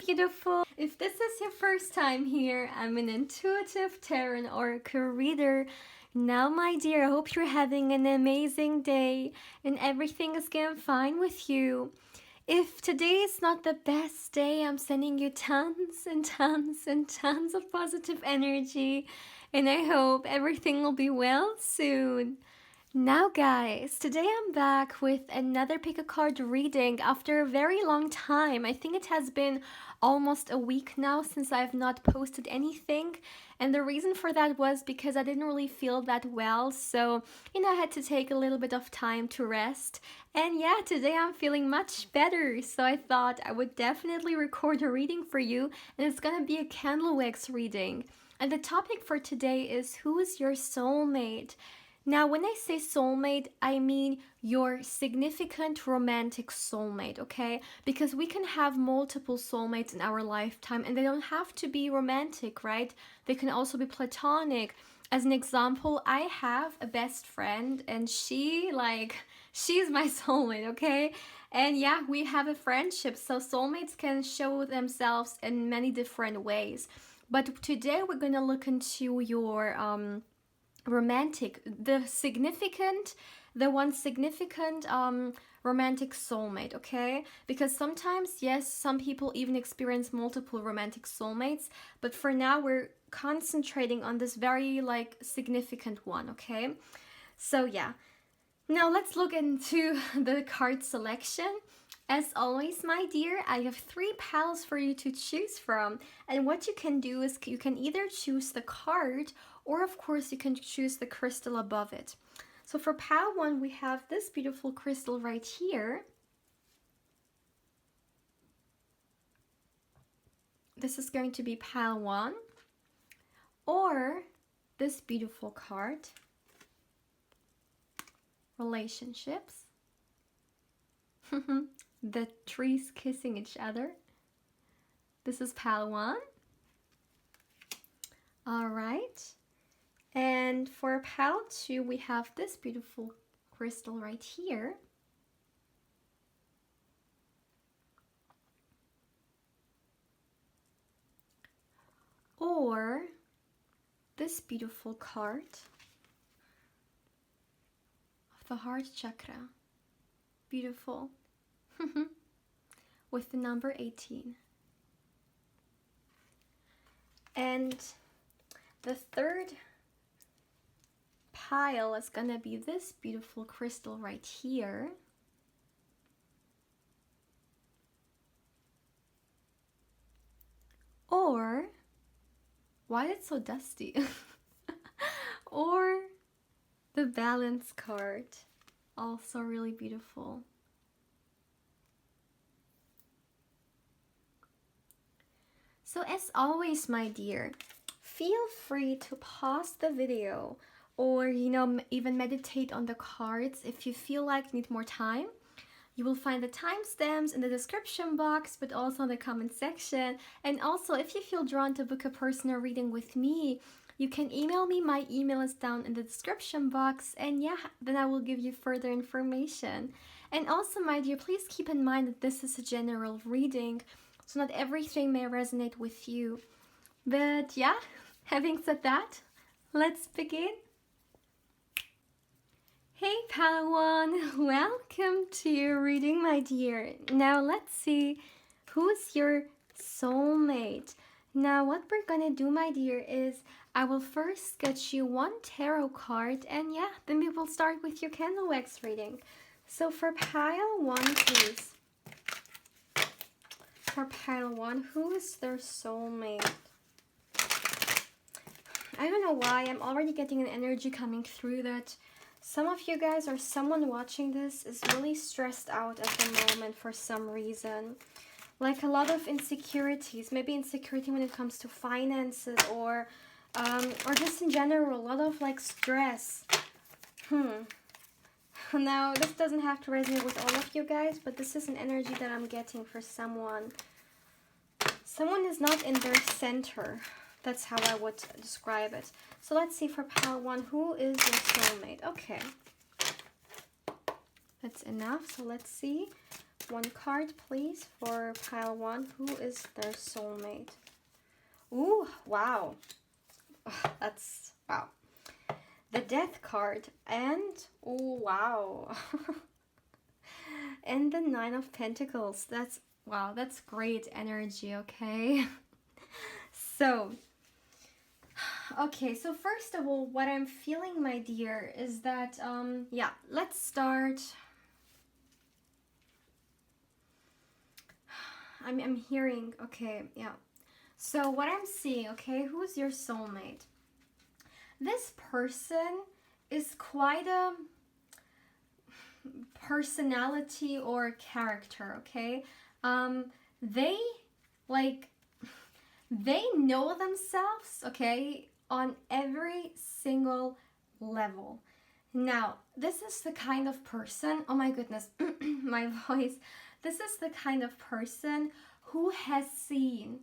beautiful. If this is your first time here, I'm an intuitive tarot oracle reader. Now, my dear, I hope you're having an amazing day and everything is going fine with you. If today is not the best day, I'm sending you tons and tons and tons of positive energy, and I hope everything will be well soon. Now guys, today I'm back with another pick a card reading after a very long time. I think it has been almost a week now since I've not posted anything, and the reason for that was because I didn't really feel that well, so I had to take a little bit of time to rest. And yeah, today I'm feeling much better, so I thought I would definitely record a reading for you, and it's gonna be a candle wax reading. And the topic for today is, who is your soulmate? Now, when I say soulmate, I mean your significant romantic soulmate, okay? Because we can have multiple soulmates in our lifetime and they don't have to be romantic, right? They can also be platonic. As an example, I have a best friend and she's my soulmate, okay? And yeah, we have a friendship, so soulmates can show themselves in many different ways. But today we're gonna look into your romantic, the one significant romantic soulmate, okay? Because sometimes, yes, some people even experience multiple romantic soulmates, but for now we're concentrating on this very significant one, okay? So yeah, now let's look into the card selection. As always, my dear, I have 3 piles for you to choose from, and what you can do is you can either choose the card or of course you can choose the crystal above it. So for pile 1 we have this beautiful crystal right here. This is going to be pile 1, or this beautiful card, relationships. The trees kissing each other. This is pile 1. All right. And for pile 2, we have this beautiful crystal right here. Or this beautiful card of the heart chakra. Beautiful. With the number 18. And the third pile is gonna be this beautiful crystal right here. Or, why is it so dusty? Or the balance card, also really beautiful. So as always, my dear, feel free to pause the video or, even meditate on the cards if you feel like you need more time. You will find the timestamps in the description box, but also in the comment section. And also, if you feel drawn to book a personal reading with me, you can email me. My email is down in the description box, and yeah, then I will give you further information. And also, my dear, please keep in mind that this is a general reading, so not everything may resonate with you. But yeah, having said that, let's begin. Hey Padawan, welcome to your reading, my dear. Now let's see who's your soulmate. Now what we're gonna do, my dear, is I will first get you 1 tarot card, and yeah, then we will start with your candle wax reading. So for pile 1, please. For pile 1, who is their soulmate? I don't know why, I'm already getting an energy coming through that some of you guys or someone watching this is really stressed out at the moment for some reason. Like a lot of insecurities, maybe insecurity when it comes to finances or just in general, a lot of stress. Now, this doesn't have to resonate with all of you guys, but this is an energy that I'm getting for someone. Someone is not in their center. That's how I would describe it. So let's see for pile 1, who is your soulmate? Okay. That's enough. So let's see One card, please, for pile 1. Who is their soulmate? Ooh, wow. That's, wow. The Death card, and, oh, wow. And the Nine of Pentacles. That's, wow, that's great energy, okay? So, okay, so first of all, what I'm feeling, my dear, is that, yeah, let's start. I'm hearing, okay, yeah. So what I'm seeing, okay, who's your soulmate? This person is quite a personality or character, okay? They, like, they know themselves, okay, on every single level. Now, this is the kind of person, oh my goodness, my voice. This is the kind of person who has seen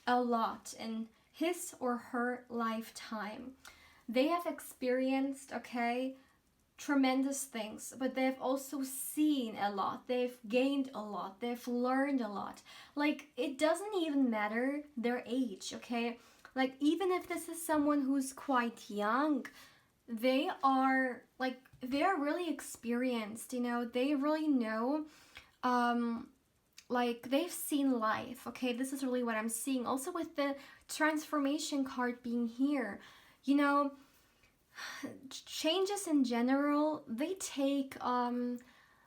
a lot in his or her lifetime. They have experienced, okay, tremendous things, but they've also seen a lot. They've gained a lot. They've learned a lot. Like, it doesn't even matter their age, okay? Like, even if this is someone who's quite young, they are, like, they are really experienced, you know? They really know, like, they've seen life, okay? This is really what I'm seeing. Also with the transformation card being here, you know, changes in general, they take,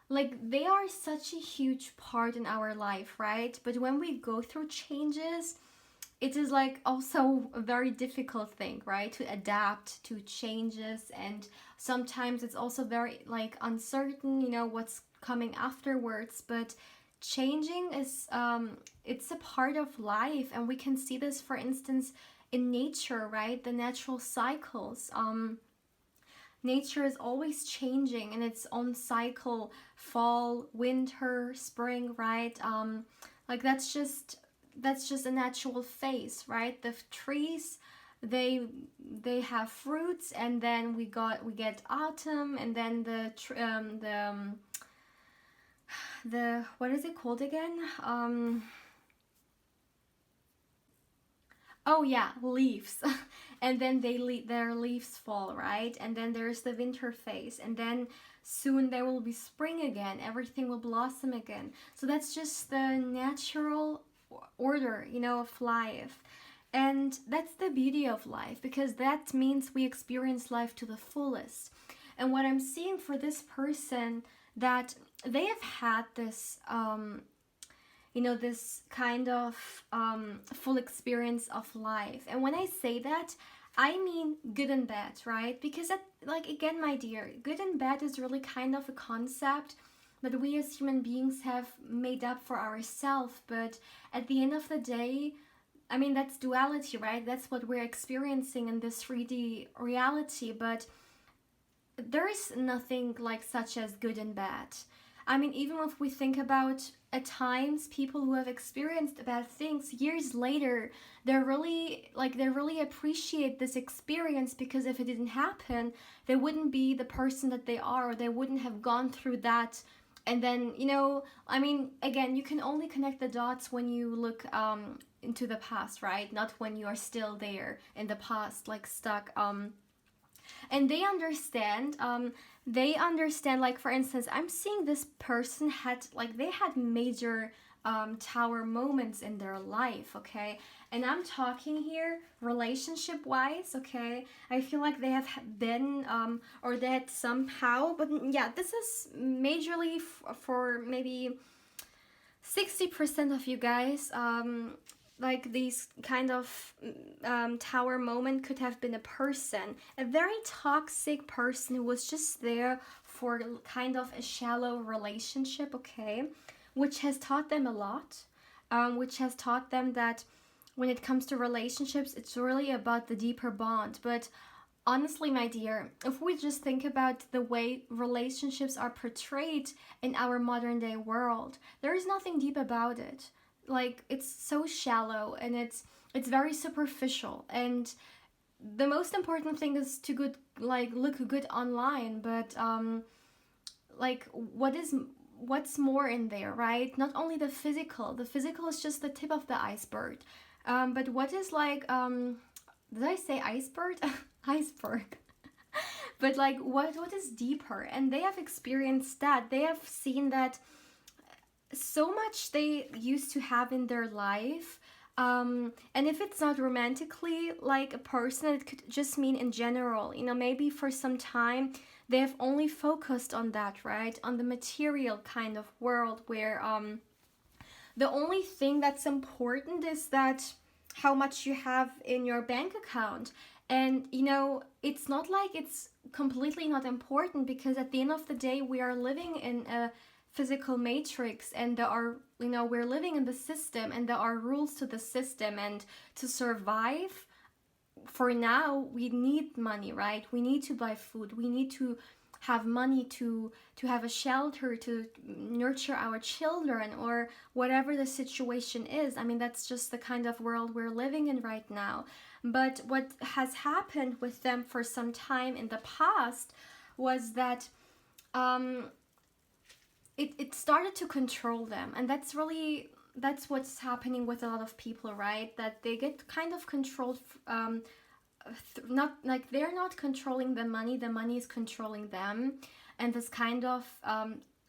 like, they are such a huge part in our life, right? But when we go through changes, it is, like, also a very difficult thing, right? To adapt to changes, and sometimes it's also very, like, uncertain, you know, what's coming afterwards. But changing is, it's a part of life, and we can see this, for instance, in nature, right? The natural cycles. Nature is always changing in its own cycle: fall, winter, spring, right? Like, that's just a natural phase, right? The trees, they have fruits, and then we get autumn, and then the what is it called again? Oh yeah, leaves. And then their leaves fall, right? And then there's the winter phase, and then soon there will be spring again. Everything will blossom again. So that's just the natural order, you know, of life. And that's the beauty of life, because that means we experience life to the fullest. And what I'm seeing for this person, that they have had this, you know, this kind of full experience of life. And when I say that, I mean good and bad, right? Because that, like, again, my dear, good and bad is really kind of a concept that we as human beings have made up for ourselves. But at the end of the day, I mean, that's duality, right? That's what we're experiencing in this 3D reality. But there is nothing like such as good and bad. I mean, even if we think about, at times, people who have experienced bad things, years later, they really appreciate this experience, because if it didn't happen, they wouldn't be the person that they are, or they wouldn't have gone through that. And then, you know, I mean, again, you can only connect the dots when you look into the past, right? Not when you are still there in the past, like, stuck. And they understand, like, for instance, I'm seeing this person they had major tower moments in their life, okay? And I'm talking here relationship wise, okay? I feel like they have been, or they had somehow, but yeah, this is majorly for maybe 60% of you guys. Like, these kind of tower moment could have been a person, a very toxic person who was just there for kind of a shallow relationship, okay, which has taught them a lot, which has taught them that when it comes to relationships, it's really about the deeper bond. But honestly, my dear, if we just think about the way relationships are portrayed in our modern day world, there is nothing deep about it. Like, it's so shallow, and it's very superficial. And the most important thing is to look good online, but like, what is what's more in there, right? Not only the physical is just the tip of the iceberg, but what is like, did I say iceberg? Iceberg. But like, what is deeper? And they have experienced that. They have seen that so much they used to have in their life. And if it's not romantically like a person, it could just mean in general. Maybe for some time they have only focused on that, right? On the material kind of world where the only thing that's important is that how much you have in your bank account. And it's not like it's completely not important, because at the end of the day we are living in a physical matrix, and there are, we're living in the system, and there are rules to the system, and to survive for now we need money, right? We need to buy food, we need to have money to have a shelter, to nurture our children, or whatever the situation is. I mean, that's just the kind of world we're living in right now. But what has happened with them for some time in the past was that it started to control them. And that's what's happening with a lot of people, right? That they get kind of controlled, not like they're not controlling the money is controlling them. And this kind of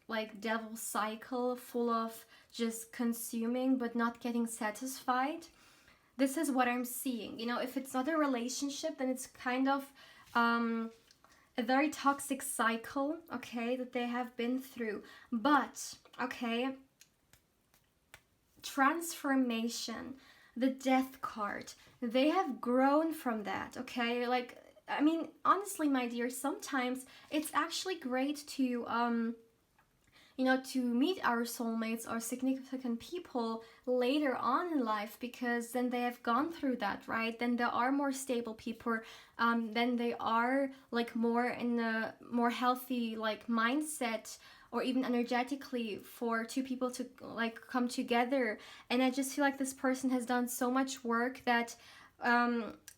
like devil cycle full of just consuming but not getting satisfied. This is what I'm seeing. If it's not a relationship, then it's kind of a very toxic cycle, okay, that they have been through. But, okay, transformation, the death card, they have grown from that, okay? Like, I mean, honestly, my dear, sometimes it's actually great to to meet our soulmates or significant people later on in life, because then they have gone through that, right? Then there are more stable people, then they are like more in a more healthy like mindset, or even energetically, for two people to like come together. And I just feel like this person has done so much work that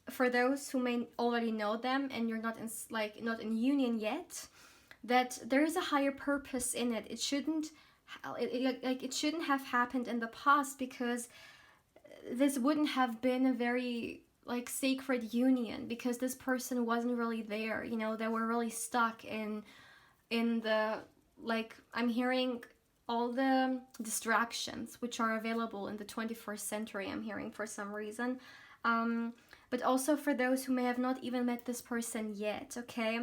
for those who may already know them and you're not in union yet, that there is a higher purpose in it. It shouldn't have happened in the past, because this wouldn't have been a very like sacred union, because this person wasn't really there. They were really stuck in the, like, I'm hearing all the distractions which are available in the 21st century, I'm hearing, for some reason. But also for those who may have not even met this person yet, okay?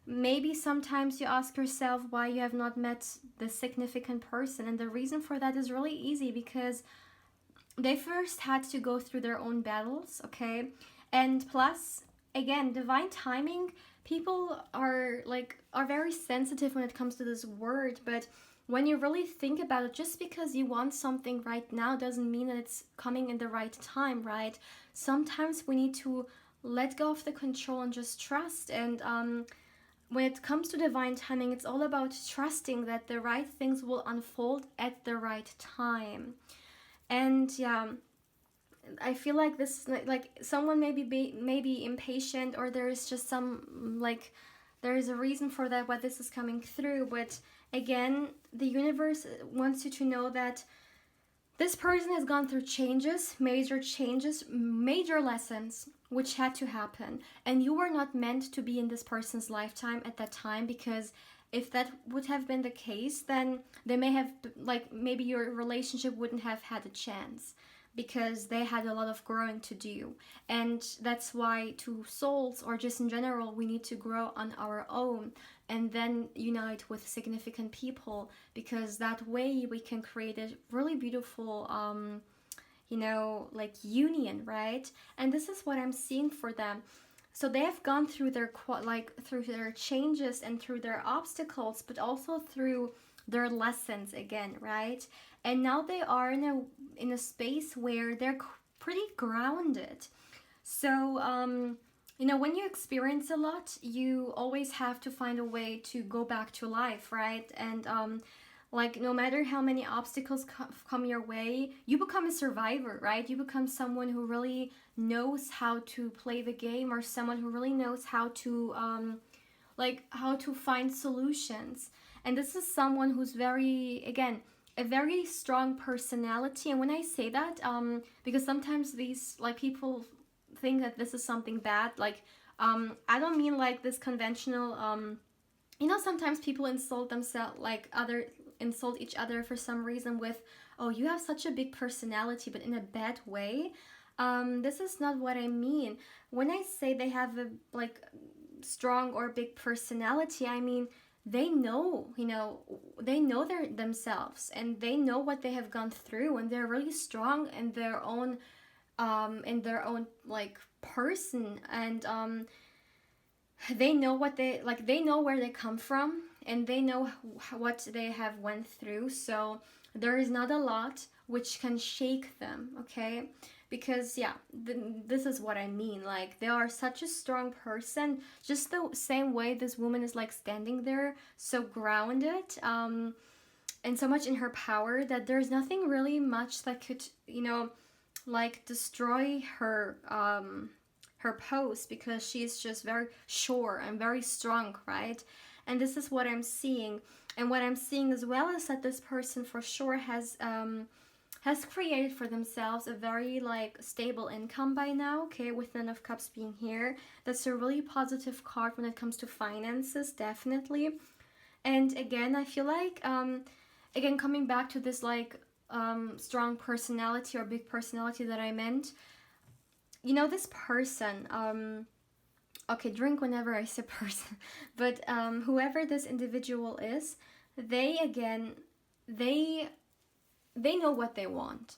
Maybe sometimes you ask yourself why you have not met the significant person, and the reason for that is really easy, because they first had to go through their own battles, okay? And plus, again, divine timing, people are very sensitive when it comes to this word, but when you really think about it, just because you want something right now doesn't mean that it's coming in the right time, right? Sometimes we need to let go of the control and just trust. And when it comes to divine timing, it's all about trusting that the right things will unfold at the right time. And yeah, I feel like this, like someone may be impatient, or there is just some there is a reason for that, why this is coming through. But again, the universe wants you to know that this person has gone through major changes, major lessons, which had to happen. And you were not meant to be in this person's lifetime at that time, because if that would have been the case, then they may have, maybe your relationship wouldn't have had a chance, because they had a lot of growing to do. And that's why two souls, or just in general, we need to grow on our own and then unite with significant people, because that way we can create a really beautiful union, right? And this is what I'm seeing for them. So they have gone through through their changes and through their obstacles, but also through their lessons again, right? And now they are in a space where they're pretty grounded. So when you experience a lot, you always have to find a way to go back to life, right? And no matter how many obstacles come your way, you become a survivor, right? You become someone who really knows how to play the game, or someone who really knows how to find solutions. And this is someone who's very, again, a very strong personality. And when I say that, because sometimes these like people think that this is something bad, like I don't mean like this conventional you know, sometimes people insult themselves, like other insult each other for some reason with, oh, you have such a big personality, but in a bad way. This is not what I mean. When I say they have a like strong or big personality, I mean they know, you know, they know their themselves, and they know what they have gone through, and they're really strong in their own like person, and they know what they like, they know where they come from, and they know what they have went through. So there is not a lot which can shake them, okay? Because yeah, this is what I mean, like they are such a strong person, just the same way this woman is like standing there so grounded, and so much in her power that there's nothing really much that could, you know, like destroy her her pose, because she's just very sure and very strong, right? And this is what I'm seeing. And what I'm seeing as well is that this person for sure has created for themselves a very like stable income by now, okay, with Nine of Cups being here. That's a really positive card when it comes to finances, definitely. And again, I feel like again, coming back to this like strong personality or big personality that I meant, you know, this person, okay, drink whenever I say person, but whoever this individual is, they again, they know what they want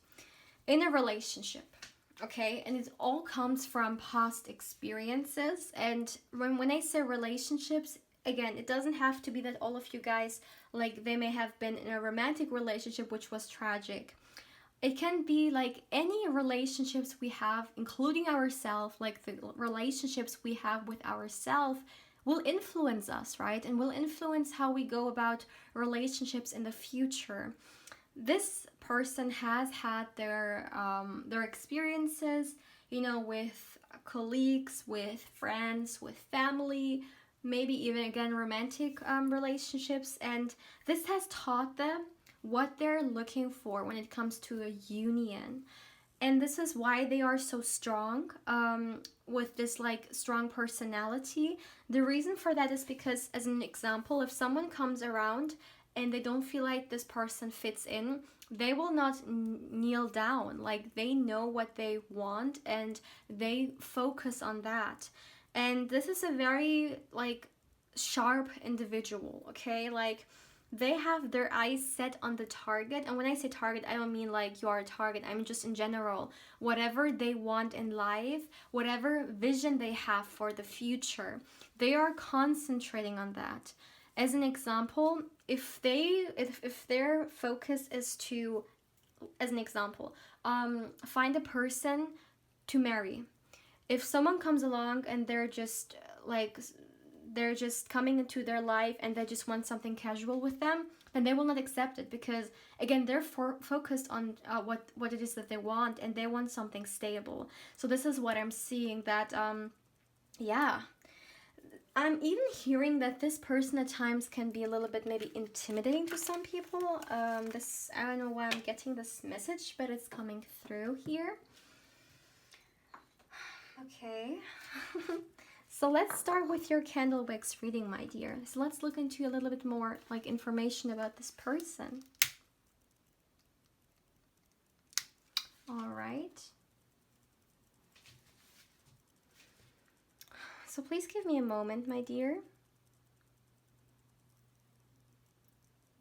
in a relationship, okay? And it all comes from past experiences. And when I say relationships, again, it doesn't have to be that all of you guys, like, they may have been in a romantic relationship which was tragic. It can be like any relationships we have, including ourselves, like the relationships we have with ourselves will influence us, right? And will influence how we go about relationships in the future. This person has had their experiences, you know, with colleagues, with friends, with family, maybe even again romantic relationships, and this has taught them what they're looking for when it comes to a union. And this is why they are so strong, with this like strong personality. The reason for that is because, as an example, if someone comes around and they don't feel like this person fits in, they will not kneel down. Like, they know what they want and they focus on that. And this is a very like sharp individual, okay? Like, they have their eyes set on the target. And when I say target, I don't mean like you are a target, I mean just in general, whatever they want in life, whatever vision they have for the future, they are concentrating on that. As an example, if their focus is to, as an example, find a person to marry. If someone comes along and they're just coming into their life and they just want something casual with them, then they will not accept it, because again, they're focused on what it is that they want, and they want something stable. So this is what I'm seeing, that yeah, I'm even hearing that this person at times can be a little bit maybe intimidating to some people. This, I don't know why I'm getting this message, but it's coming through here. Okay. So let's start with your candle wicks reading, my dear. So let's look into a little bit more like information about this person. All right. So please give me a moment, my dear.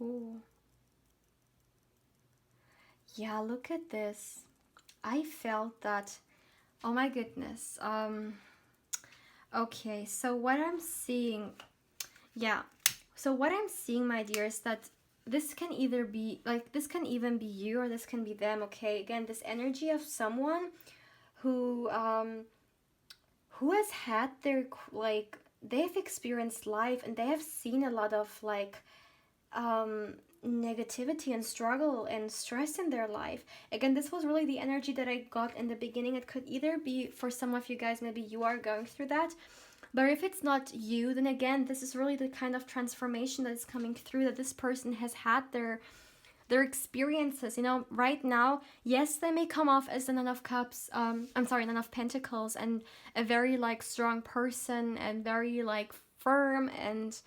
Ooh. Yeah, look at this. I felt that. Oh my goodness. Okay, so what I'm seeing, yeah. So what I'm seeing, my dear, is that this can either be, like, this can even be you, or this can be them, okay? Again, this energy of someone who has had their, like, they've experienced life, and they have seen a lot of, like, negativity and struggle and stress in their life. Again, this was really the energy that I got in the beginning. It could either be, for some of you guys, maybe you are going through that, But if it's not you, then again, this is really the kind of transformation that is coming through, that this person has had their experiences. You know, right now, yes, they may come off as the Nine of Cups, Nine of Pentacles, and a very like strong person and very like firm and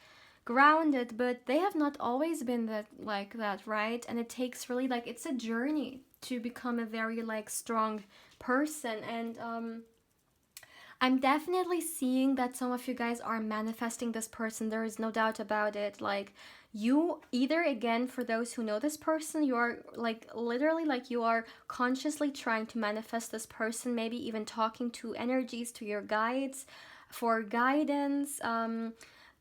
grounded, but they have not always been that like that, right? And it takes really like, it's a journey to become a very like strong person. And I'm definitely seeing that some of you guys are manifesting this person. There is no doubt about it. Like, you either, again, for those who know this person, you are like literally like you are consciously trying to manifest this person, maybe even talking to energies, to your guides for guidance.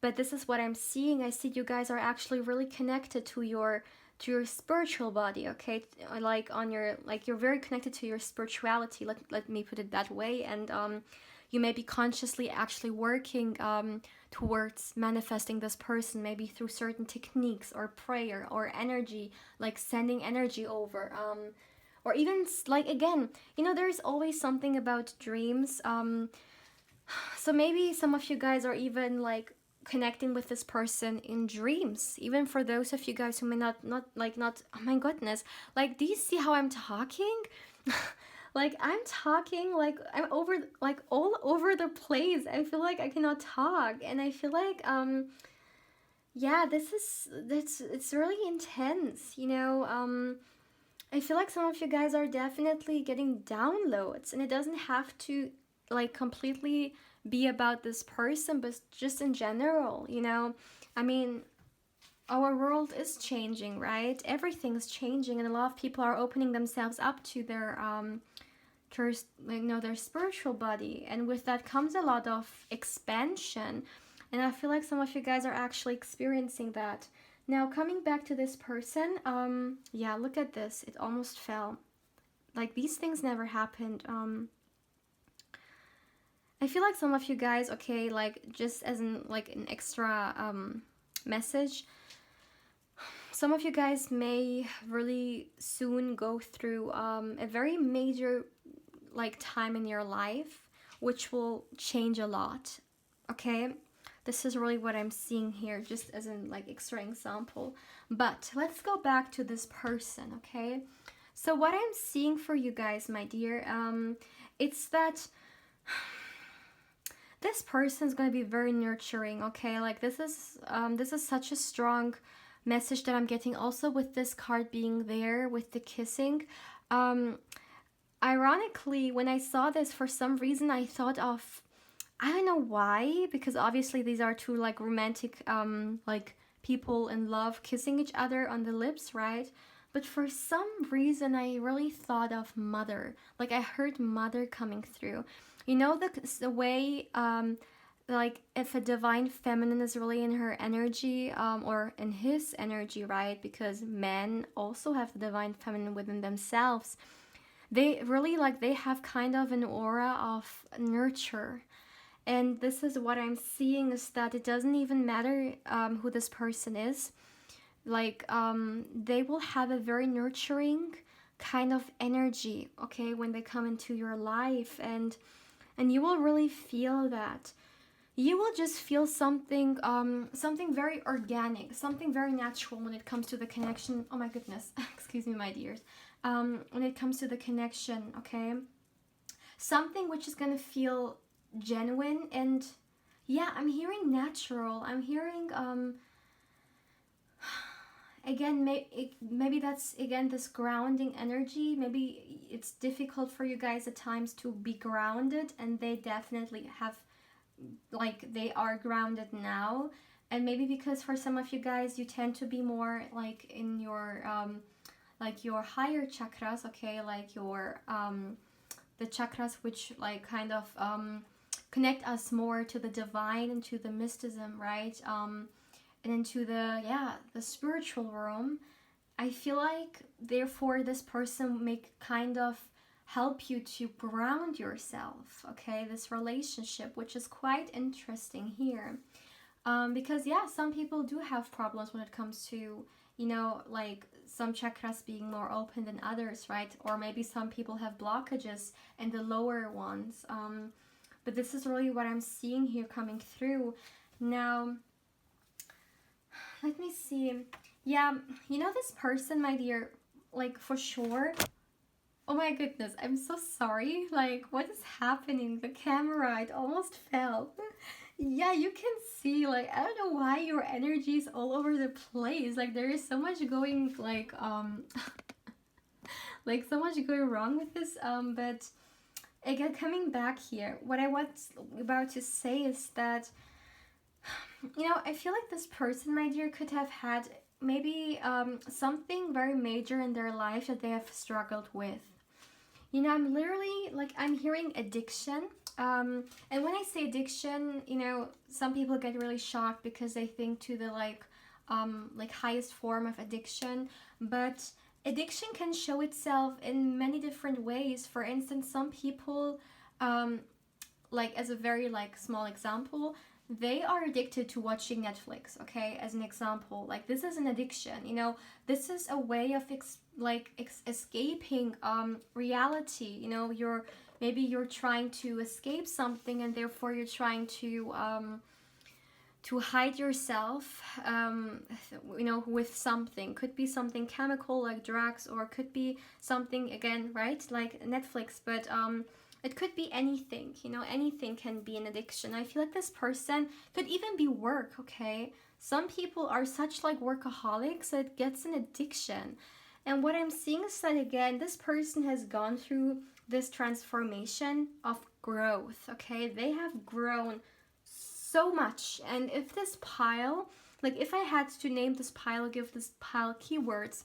But this is what I'm seeing. I see you guys are actually really connected to your spiritual body, okay? Like on your, like you're very connected to your spirituality. Let me put it that way. And you may be consciously actually working towards manifesting this person, maybe through certain techniques or prayer or energy, like sending energy over. Or even like, again, you know, there's always something about dreams. So maybe some of you guys are even like connecting with this person in dreams, even for those of you guys who may not oh my goodness, like, do you see how I'm talking? Like, I'm talking like I'm over, like all over the place. I feel like I cannot talk, and I feel like yeah, it's really intense, you know. I feel like some of you guys are definitely getting downloads, and it doesn't have to like completely be about this person, but just in general, you know. I mean, our world is changing, right? Everything's changing, and a lot of people are opening themselves up to their their spiritual body, and with that comes a lot of expansion. And I feel like some of you guys are actually experiencing that. Now, coming back to this person, yeah, look at this. It almost fell. Like, these things never happened. I feel like some of you guys, okay, like, just as an like an extra message, some of you guys may really soon go through a very major like time in your life, which will change a lot. Okay, this is really what I'm seeing here, just as an like extra example. But let's go back to this person. Okay, so what I'm seeing for you guys, my dear, it's that this person is going to be very nurturing. Okay, like, this is such a strong message that I'm getting, also with this card being there with the kissing. Ironically, when I saw this, for some reason I thought of, I don't know why, because obviously these are two like romantic like people in love kissing each other on the lips, right? But for some reason I really thought of mother. Like, I heard mother coming through. You know, the way like, if a divine feminine is really in her energy, or in his energy, right? Because men also have the divine feminine within themselves. They really, like, they have kind of an aura of nurture. And this is what I'm seeing, is that it doesn't even matter who this person is. Like, they will have a very nurturing kind of energy, okay, when they come into your life. And you will really feel that. You will just feel something something very organic, something very natural when it comes to the connection. Oh my goodness, excuse me, my dears. When it comes to the connection, okay, something which is gonna feel genuine. And yeah, I'm hearing natural. I'm hearing again, maybe that's again this grounding energy. Maybe it's difficult for you guys at times to be grounded, and they definitely have, like, they are grounded now. And maybe because for some of you guys, you tend to be more like in your like your higher chakras, okay, like your the chakras which like kind of connect us more to the divine and to the mysticism, right? And into the, yeah, the spiritual realm. I feel like therefore this person may kind of help you to ground yourself, okay, this relationship, which is quite interesting here. Because yeah, some people do have problems when it comes to, you know, like some chakras being more open than others, right? Or maybe some people have blockages in the lower ones. but this is really what I'm seeing here coming through. Now, let me see. Yeah, you know this person, my dear, like for sure. Oh my goodness, I'm so sorry. Like, what is happening? The camera, it almost fell. Yeah, you can see, like, I don't know why your energy is all over the place. Like, there is so much going, like, like, so much going wrong with this. But again, coming back here, what I was about to say is that, you know, I feel like this person, my dear, could have had maybe something very major in their life that they have struggled with. You know, I'm literally, like, I'm hearing addiction. And when I say addiction, you know, some people get really shocked because they think to the, like highest form of addiction. But addiction can show itself in many different ways. For instance, some people, like, as a very, like, small example, they are addicted to watching Netflix, okay, as an example. Like, this is an addiction, you know, this is a way of escaping reality. You know, maybe you're trying to escape something, and therefore you're trying to hide yourself, you know, with something. Could be something chemical like drugs, or could be something, again, right, like Netflix, but it could be anything, you know, anything can be an addiction. I feel like this person could even be work, okay? Some people are such, like, workaholics that it gets an addiction. And what I'm seeing is that, again, this person has gone through this transformation of growth, okay? They have grown so much. And if this pile, like, if I had to name this pile, give this pile keywords,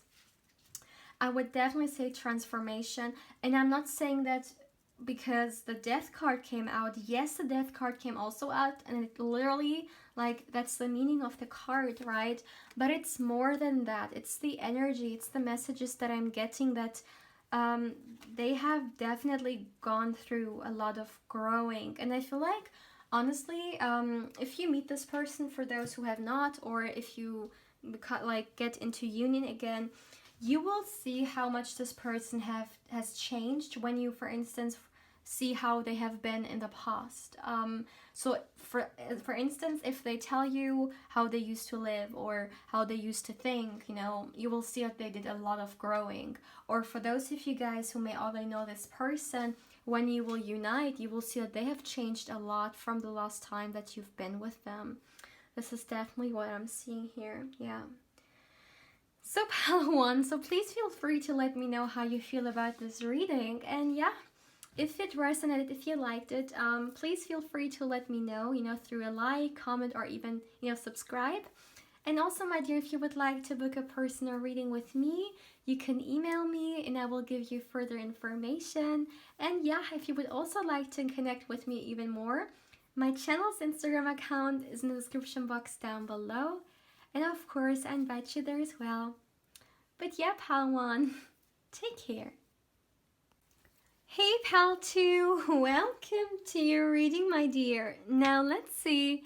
I would definitely say transformation. And I'm not saying that because the death card came out. Yes, the death card came also out, and it literally, like, that's the meaning of the card, right? But it's more than that. It's the energy, it's the messages that I'm getting, that they have definitely gone through a lot of growing. And I feel like, honestly, if you meet this person, for those who have not, or if you like get into union again, you will see how much this person has changed when you, for instance, see how they have been in the past. So for instance, if they tell you how they used to live or how they used to think, you know, you will see that they did a lot of growing. Or for those of you guys who may already know this person, when you will unite, you will see that they have changed a lot from the last time that you've been with them. This is definitely what I'm seeing here. Yeah. So pile one, so please feel free to let me know how you feel about this reading. And yeah, if it resonated, if you liked it, please feel free to let me know, you know, through a like, comment, or even, you know, subscribe. And also, my dear, if you would like to book a personal reading with me, you can email me and I will give you further information. And yeah, if you would also like to connect with me even more, my channel's Instagram account is in the description box down below. And of course, I invite you there as well. But yeah, pal one, take care. Hey pal two, welcome to your reading, my dear. Now let's see,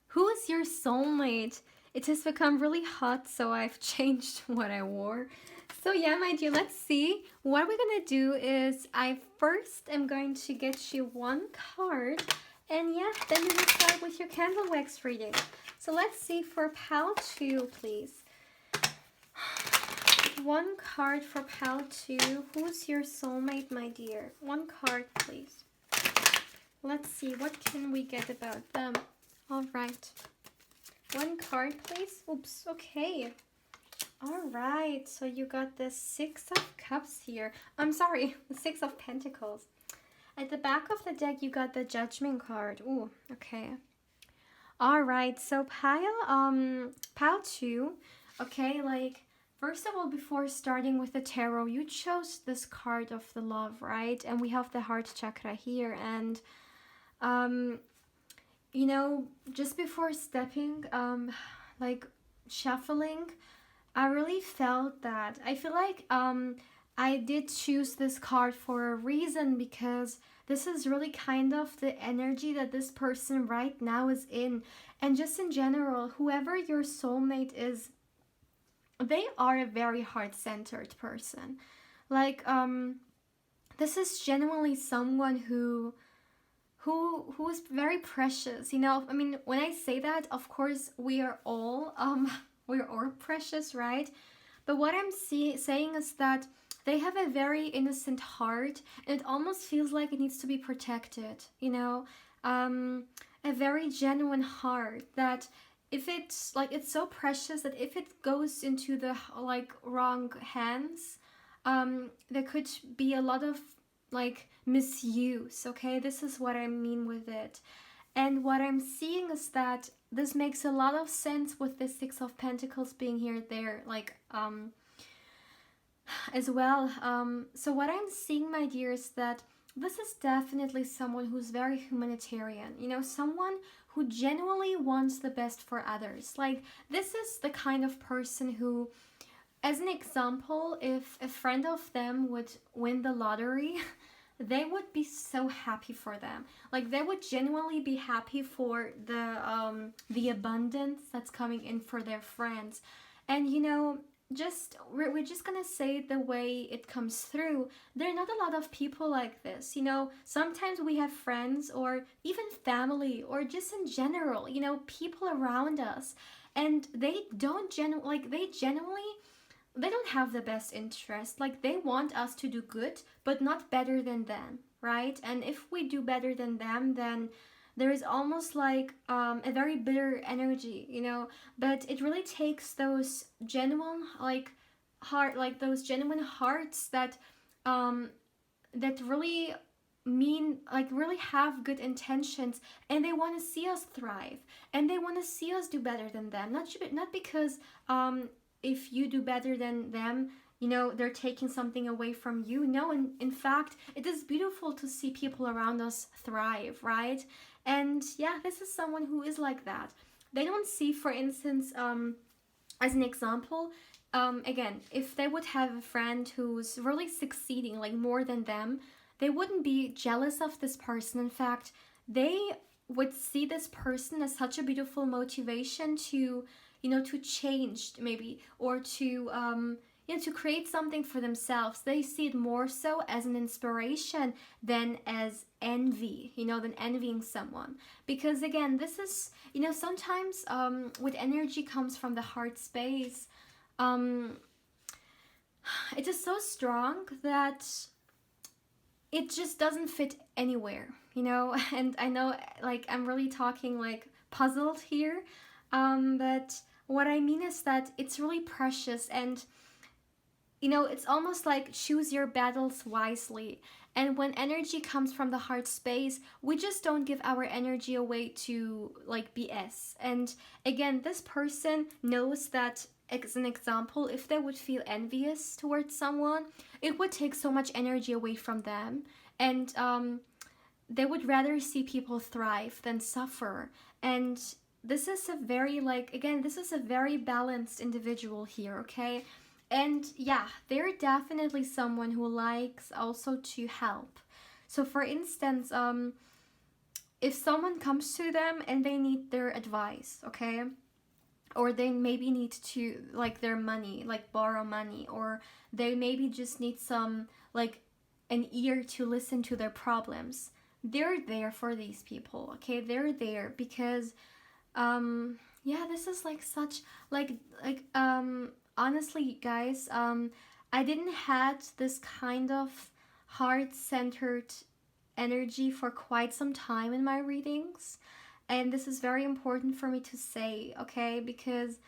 who is your soulmate? It has become really hot, so I've changed what I wore. So yeah, my dear, let's see. What we're gonna do is, I first am going to get you one card, and yeah, then we're gonna start with your candle wax reading. So let's see for pal 2, please. One card for pal 2. Who's your soulmate, my dear? One card, please. Let's see, what can we get about them? All right. One card, please. Oops, okay. All right, so you got the 6 of Cups here. I'm sorry, the 6 of Pentacles. At the back of the deck, you got the Judgment card. Ooh, okay. All right, so pile 2, okay, like, first of all, before starting with the tarot, you chose this card of the love, right? And we have the heart chakra here, and you know, just before stepping, like, shuffling, I really felt that. I feel like I did choose this card for a reason, because this is really kind of the energy that this person right now is in. And just in general, whoever your soulmate is, they are a very heart-centered person. Like, this is genuinely someone who is very precious. You know, I mean, when I say that, of course, we are all we're all precious, right? But what I'm saying is that they have a very innocent heart, and it almost feels like it needs to be protected. You know, a very genuine heart that if it's like it's so precious that if it goes into the like wrong hands, there could be a lot of like misuse. Okay, this is what I mean with it. And what I'm seeing is that this makes a lot of sense with the Six of Pentacles being here there, like as well. So what I'm seeing, my dear, is that this is definitely someone who's very humanitarian. You know, someone who genuinely wants the best for others. Like, this is the kind of person who, as an example, if a friend of them would win the lottery, they would be so happy for them. Like, they would genuinely be happy for the abundance that's coming in for their friends. And you know, we're just gonna say it the way it comes through. There are not a lot of people like this. You know, sometimes we have friends or even family or just in general, you know, people around us, and they don't genuinely, they don't have the best interest. Like, they want us to do good, but not better than them, right? And if we do better than them, then there is almost like a very bitter energy, you know. But it really takes those genuine those genuine hearts that that really mean, like, really have good intentions, and they want to see us thrive, and they want to see us do better than them. Not because if you do better than them, you know, they're taking something away from you. No, in fact, it is beautiful to see people around us thrive, right? And yeah, this is someone who is like that. They don't see, for instance, as an example, again, if they would have a friend who's really succeeding, like more than them, they wouldn't be jealous of this person. In fact, they would see this person as such a beautiful motivation to, you know, to change maybe, or to you know, to create something for themselves. They see it more so as an inspiration than as envy, you know, than envying someone. Because again, this is, you know, sometimes with energy comes from the heart space. It is so strong that it just doesn't fit anywhere, you know. And I know, like, I'm really talking like puzzled here, but what I mean is that it's really precious, and you know, it's almost like choose your battles wisely. And when energy comes from the heart space, we just don't give our energy away to like BS. And again, this person knows that, as an example, if they would feel envious towards someone, it would take so much energy away from them. And they would rather see people thrive than suffer. And this is a very, like, again, this is a very balanced individual here, okay? And yeah, they're definitely someone who likes also to help. So for instance, if someone comes to them and they need their advice, okay, or they maybe need to, like, their money, like borrow money, or they maybe just need some, like, an ear to listen to their problems, they're there for these people, okay? They're there because yeah, this is like such like honestly, guys, I didn't had this kind of heart-centered energy for quite some time in my readings, and this is very important for me to say, okay? Because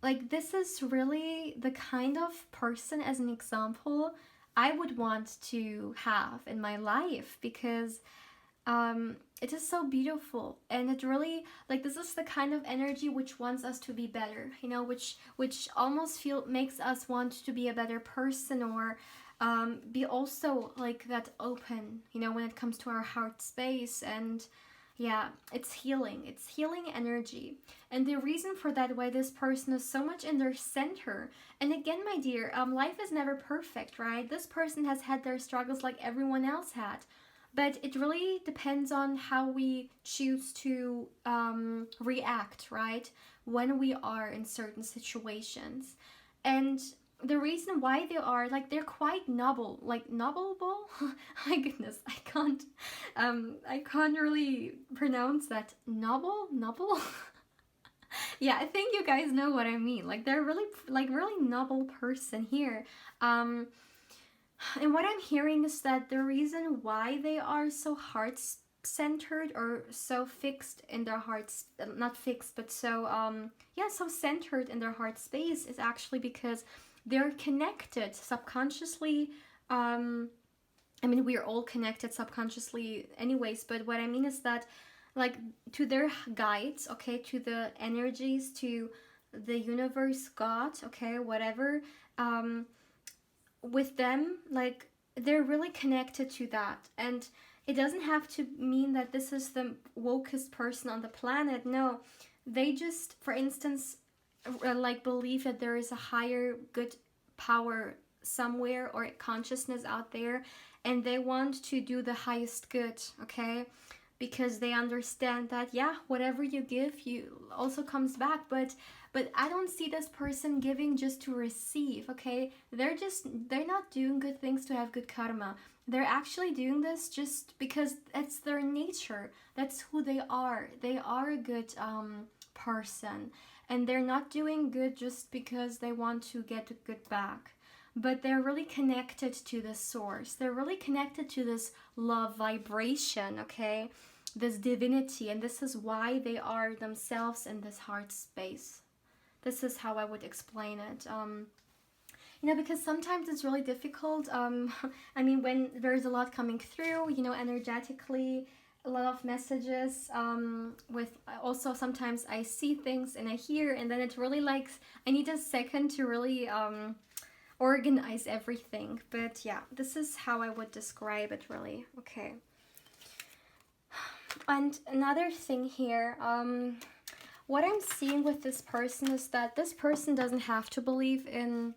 like, this is really the kind of person, as an example, I would want to have in my life, because it is so beautiful, and it really, like, this is the kind of energy which wants us to be better, you know, which almost makes us want to be a better person, or be also like that open, you know, when it comes to our heart space. And yeah, it's healing energy. And the reason for that, why this person is so much in their center, and again, my dear, life is never perfect, right? This person has had their struggles like everyone else had, but it really depends on how we choose to react, right, when we are in certain situations. And the reason why they are like, they're quite noble, like noble. My goodness, I can't really pronounce that. Noble. Yeah, I think you guys know what I mean. Like, they're really, like, really noble person here. um and what I'm hearing is that the reason why they are so heart centered, or so fixed in their hearts, not fixed, but so yeah, so centered in their heart space, is actually because they're connected subconsciously. I mean, we're all connected subconsciously anyways, but what I mean is that, like, to their guides, okay, to the energies, to the universe, God, okay, whatever, um with them, like, they're really connected to that. And it doesn't have to mean that this is the wokest person on the planet. No, they just, for instance, like, believe that there is a higher good power somewhere, or consciousness out there, and they want to do the highest good, okay? Because they understand that, yeah, whatever you give, you also comes back. But I don't see this person giving just to receive, okay? They're not doing good things to have good karma. They're actually doing this just because it's their nature. That's who they are. They are a good person. And they're not doing good just because they want to get good back. But they're really connected to the source. They're really connected to this love vibration, okay? This divinity. And this is why they are themselves in this heart space. This is how I would explain it. Because sometimes it's really difficult. I mean, when there's a lot coming through, energetically, a lot of messages. With also, sometimes I see things and I hear, and then it really, like, I need a second to really organize everything. But yeah, this is how I would describe it, really. Okay. And another thing here, what I'm seeing with this person is that this person doesn't have to believe in,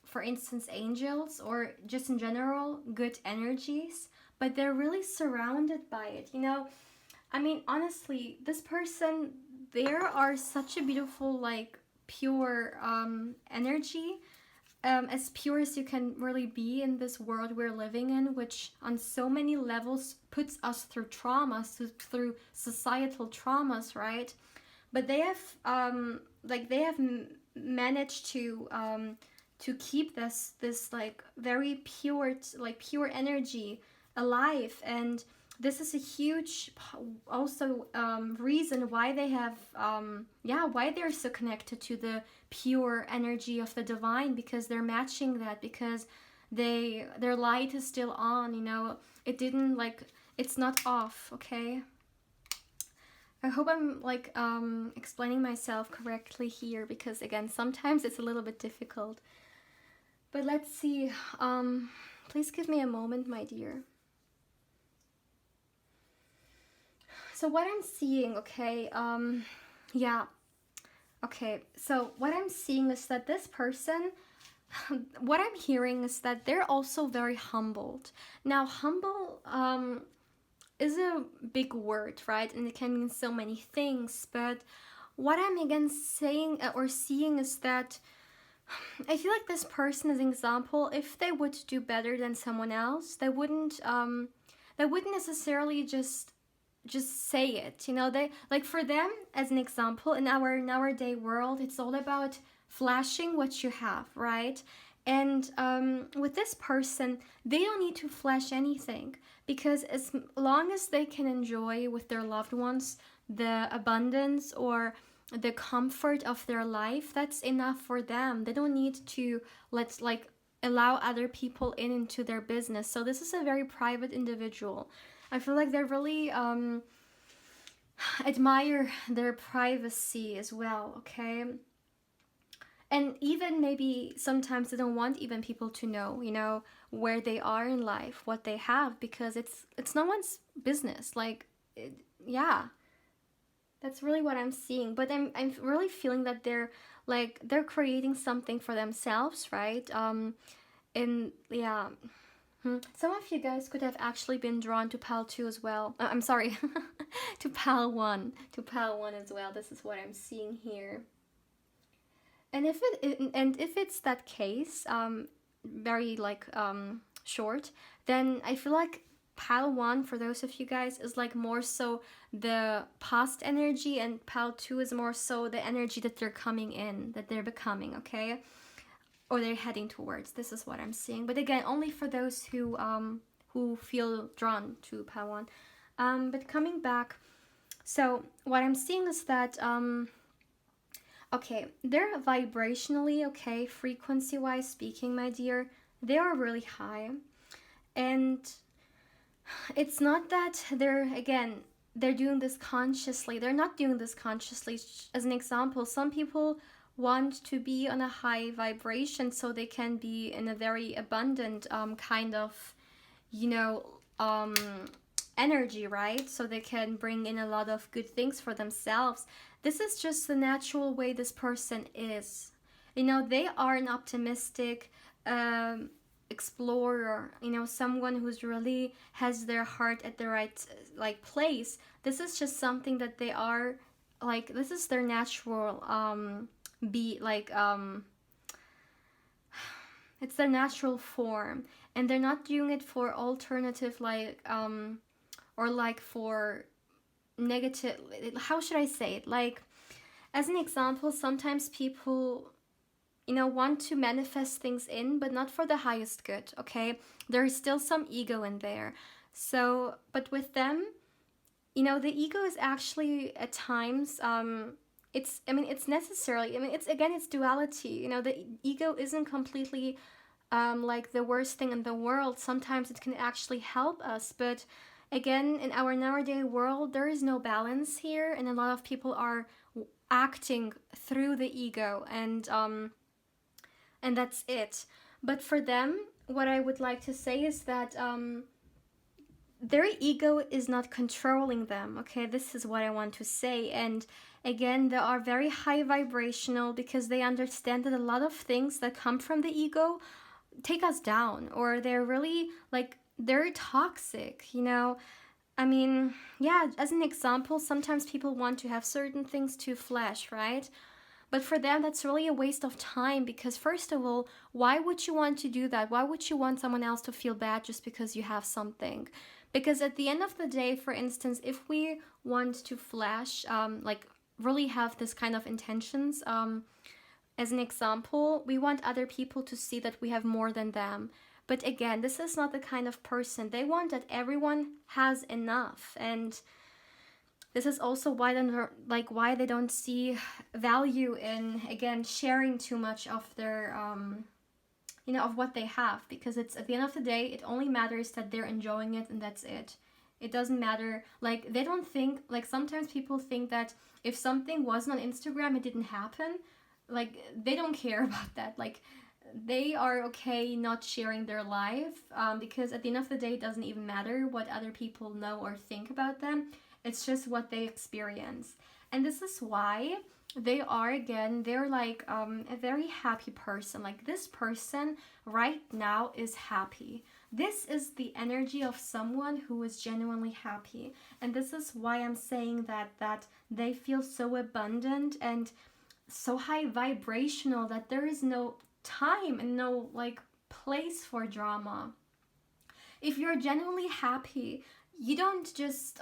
for instance, angels, or just in general good energies, but they're really surrounded by it. I mean, honestly, this person, there are such a beautiful, like, pure energy, as pure as you can really be in this world we're living in, which on so many levels puts us through traumas, through societal traumas, right? But they have managed to keep this like very pure, like, pure energy alive. And this is a huge also reason why they have why they're so connected to the pure energy of the divine, because they're matching that, because their light is still on. It didn't, like, it's not off. Okay, I hope I'm, like, explaining myself correctly here, because again, sometimes it's a little bit difficult. But let's see. Please give me a moment, my dear. So what I'm seeing, okay, yeah, okay, so what I'm seeing is that this person, what I'm hearing is that they're also very humbled. Now, humble is a big word, right? And it can mean so many things, but what I'm again saying or seeing is that I feel like this person, as an example, if they would do better than someone else, they wouldn't necessarily just say it. They, like, for them, as an example, in our nowadays world, it's all about flashing what you have, right? And with this person, they don't need to flash anything, because as long as they can enjoy with their loved ones the abundance or the comfort of their life, that's enough for them. They don't need to allow other people into their business. So this is a very private individual. I feel like they really admire their privacy as well, okay? And even maybe sometimes they don't want even people to know, where they are in life, what they have, because it's no one's business. Yeah, that's really what I'm seeing. But I'm really feeling that they're creating something for themselves, right? And yeah. Some of you guys could have actually been drawn to Pal 2 as well. I'm sorry, to Pal 1. To Pal 1 as well. This is what I'm seeing here. And if it's that case, very like short, then I feel like pile one for those of you guys is like more so the past energy, and pile two is more so the energy that they're coming in, that they're becoming, okay, or they're heading towards. This is what I'm seeing. But again, only for those who feel drawn to pile one. But coming back, so what I'm seeing is that okay, they're vibrationally, okay, frequency wise speaking, my dear, they are really high. And it's not that they're doing this consciously. They're not doing this consciously. As an example, some people want to be on a high vibration so they can be in a very abundant kind of, you know, um, energy, right? So they can bring in a lot of good things for themselves. This is just the natural way this person is. You know, they are an optimistic explorer, you know, someone who's really has their heart at the right like place. This is just something that they are, like, this is their natural be like it's their natural form, and they're not doing it for alternative like or like for negative, how should I say it, like, as an example, sometimes people, you know, want to manifest things in, but not for the highest good, okay? There is still some ego in there. So, but with them, you know, the ego is actually at times, it's, I mean, it's necessarily, I mean, it's, again, it's duality. You know, the ego isn't completely like the worst thing in the world. Sometimes it can actually help us, but again, in our nowadays world, there is no balance here, and a lot of people are acting through the ego, and that's it. But for them, what I would like to say is that their ego is not controlling them, okay? This is what I want to say. And again, they are very high vibrational because they understand that a lot of things that come from the ego take us down, or they're really like, they're toxic, you know? I mean, yeah, as an example, sometimes people want to have certain things to flash, right? But for them, that's really a waste of time because, first of all, why would you want to do that? Why would you want someone else to feel bad just because you have something? Because at the end of the day, for instance, if we want to flash, like really have this kind of intentions, as an example, we want other people to see that we have more than them. But again, this is not the kind of person. They want that everyone has enough. And this is also why why they don't see value in, again, sharing too much of their you know, of what they have, because it's, at the end of the day, it only matters that they're enjoying it, and that's it. It doesn't matter, like, they don't think, like, sometimes people think that if something wasn't on Instagram, it didn't happen. Like, they don't care about that. Like, they are okay not sharing their life, because at the end of the day, it doesn't even matter what other people know or think about them. It's just what they experience. And this is why they are, again, they're like a very happy person. Like, this person right now is happy. This is the energy of someone who is genuinely happy. And this is why I'm saying that they feel so abundant and so high vibrational that there is no time and no like place for drama. If you're genuinely happy, you don't just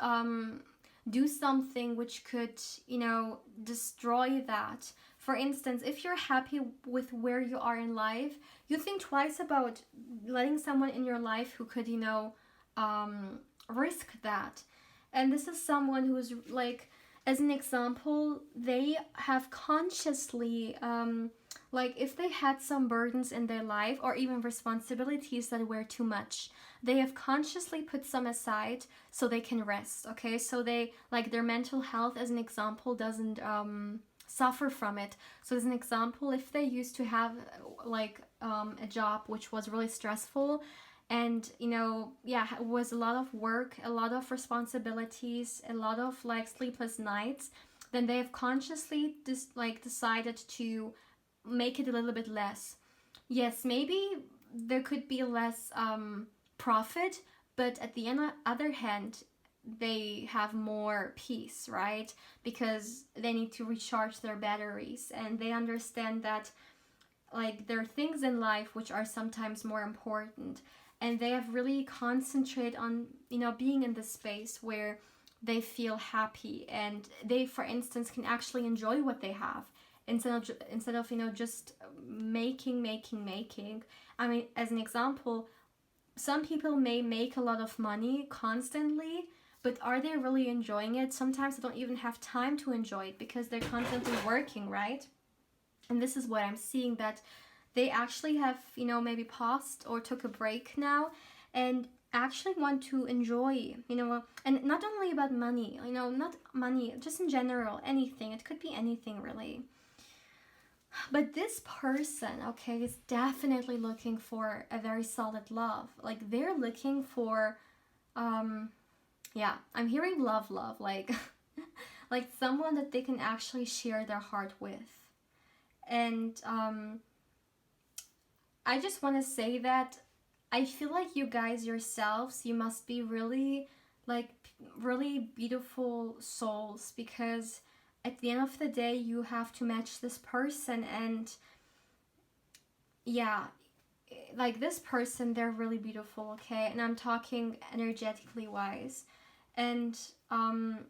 do something which could, you know, destroy that. For instance, if you're happy with where you are in life, you think twice about letting someone in your life who could, you know, risk that. And this is someone who's like, as an example, they have consciously like, if they had some burdens in their life or even responsibilities that were too much, they have consciously put some aside so they can rest, okay? So they, like, their mental health, as an example, doesn't suffer from it. So as an example, if they used to have like a job which was really stressful, and, you know, yeah, it was a lot of work, a lot of responsibilities, a lot of like sleepless nights, then they have consciously decided to make it a little bit less. Yes, maybe there could be less profit, but at the other hand, they have more peace, right? Because they need to recharge their batteries, and they understand that like there are things in life which are sometimes more important, and they have really concentrated on, you know, being in this space where they feel happy, and they, for instance, can actually enjoy what they have instead of, you know, just making. I mean, as an example, some people may make a lot of money constantly, but are they really enjoying it? Sometimes they don't even have time to enjoy it because they're constantly working, right? And this is what I'm seeing, that they actually have, you know, maybe paused or took a break now, and actually want to enjoy, you know, and not only about money, you know, not money, just in general, anything. It could be anything really. But this person, okay, is definitely looking for a very solid love. Like they're looking for, yeah, I'm hearing love, like, like someone that they can actually share their heart with. And I just want to say that I feel like you guys yourselves, you must be really, like, really beautiful souls, because at the end of the day, you have to match this person. And yeah, like this person, they're really beautiful, okay? And I'm talking energetically wise. And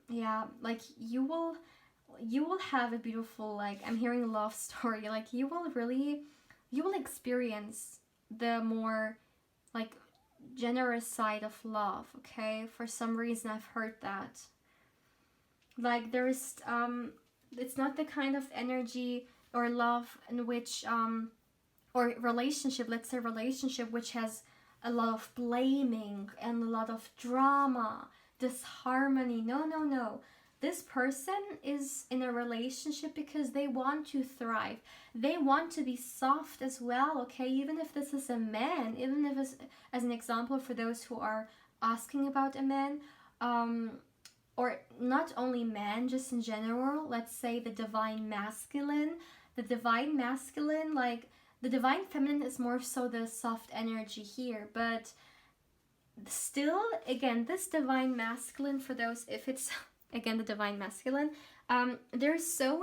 yeah, like you will have a beautiful, like, I'm hearing love story. Like you will experience the more like generous side of love, okay? For some reason I've heard that. Like there's it's not the kind of energy or love in which or relationship, let's say relationship, which has a lot of blaming and a lot of drama, disharmony. No. This person is in a relationship because they want to thrive. They want to be soft as well, okay? Even if this is a man, even if it's, as an example for those who are asking about a man, or not only men, just in general, let's say the divine masculine. The divine masculine, like the divine feminine is more so the soft energy here, but still, again, this divine masculine, for those, if it's again the divine masculine, they're so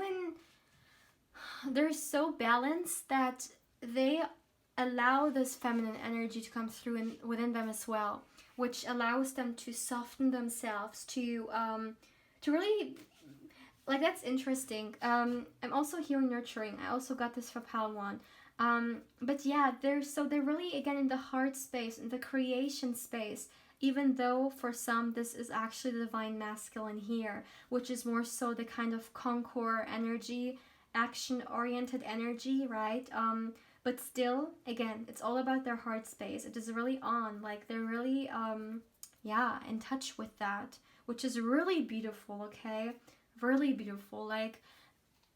balanced that they allow this feminine energy to come through within them as well, which allows them to soften themselves, to really, like, that's interesting. I'm also hearing nurturing. I also got this for Palwan. But yeah, they're really, again, in the heart space, in the creation space, even though for some this is actually the divine masculine here, which is more so the kind of conqueror energy, action oriented energy, right? But still, again, it's all about their heart space. It is really on, like they're really yeah, in touch with that, which is really beautiful, okay? Really beautiful. Like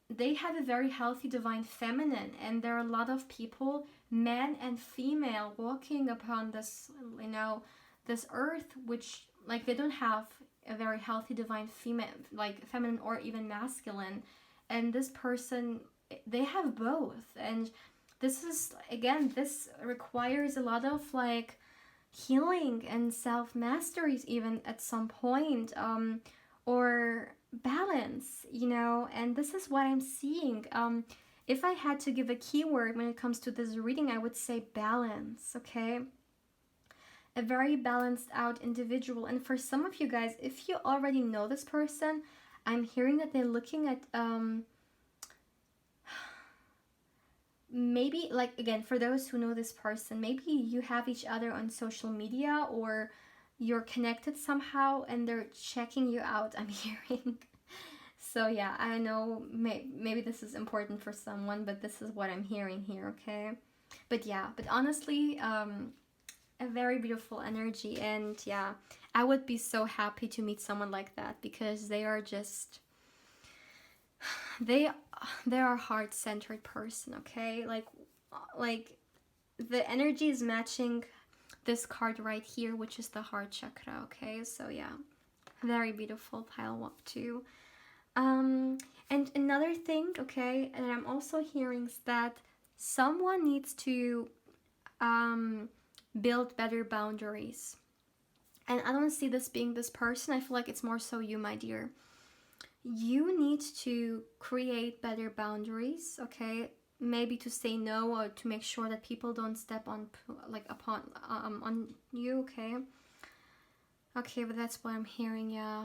they have a very healthy divine feminine, and there are a lot of people, men and female, walking upon this, you know, this earth, which, like, they don't have a very healthy divine female, like feminine or even masculine. And this person, they have both. And this is, again, this requires a lot of like healing and self-masteries even at some point, or balance, you know. And this is what I'm seeing. If I had to give a keyword when it comes to this reading, I would say balance, okay? A very balanced out individual. And for some of you guys, if you already know this person, I'm hearing that they're looking at maybe, like, again, for those who know this person, maybe you have each other on social media, or you're connected somehow and they're checking you out, I'm hearing. So yeah, I know maybe this is important for someone, but this is what I'm hearing here, okay? But yeah, but honestly, a very beautiful energy. And yeah, I would be so happy to meet someone like that, because they are just, they are a heart-centered person, okay? Like the energy is matching this card right here, which is the heart chakra, okay? So yeah, very beautiful, pile up too. And another thing, okay, that I'm also hearing is that someone needs to build better boundaries. And I don't see this being this person. I feel like it's more so you, my dear. You need to create better boundaries, okay? Maybe to say no, or to make sure that people don't step on on you, okay? Okay, but that's what I'm hearing, yeah.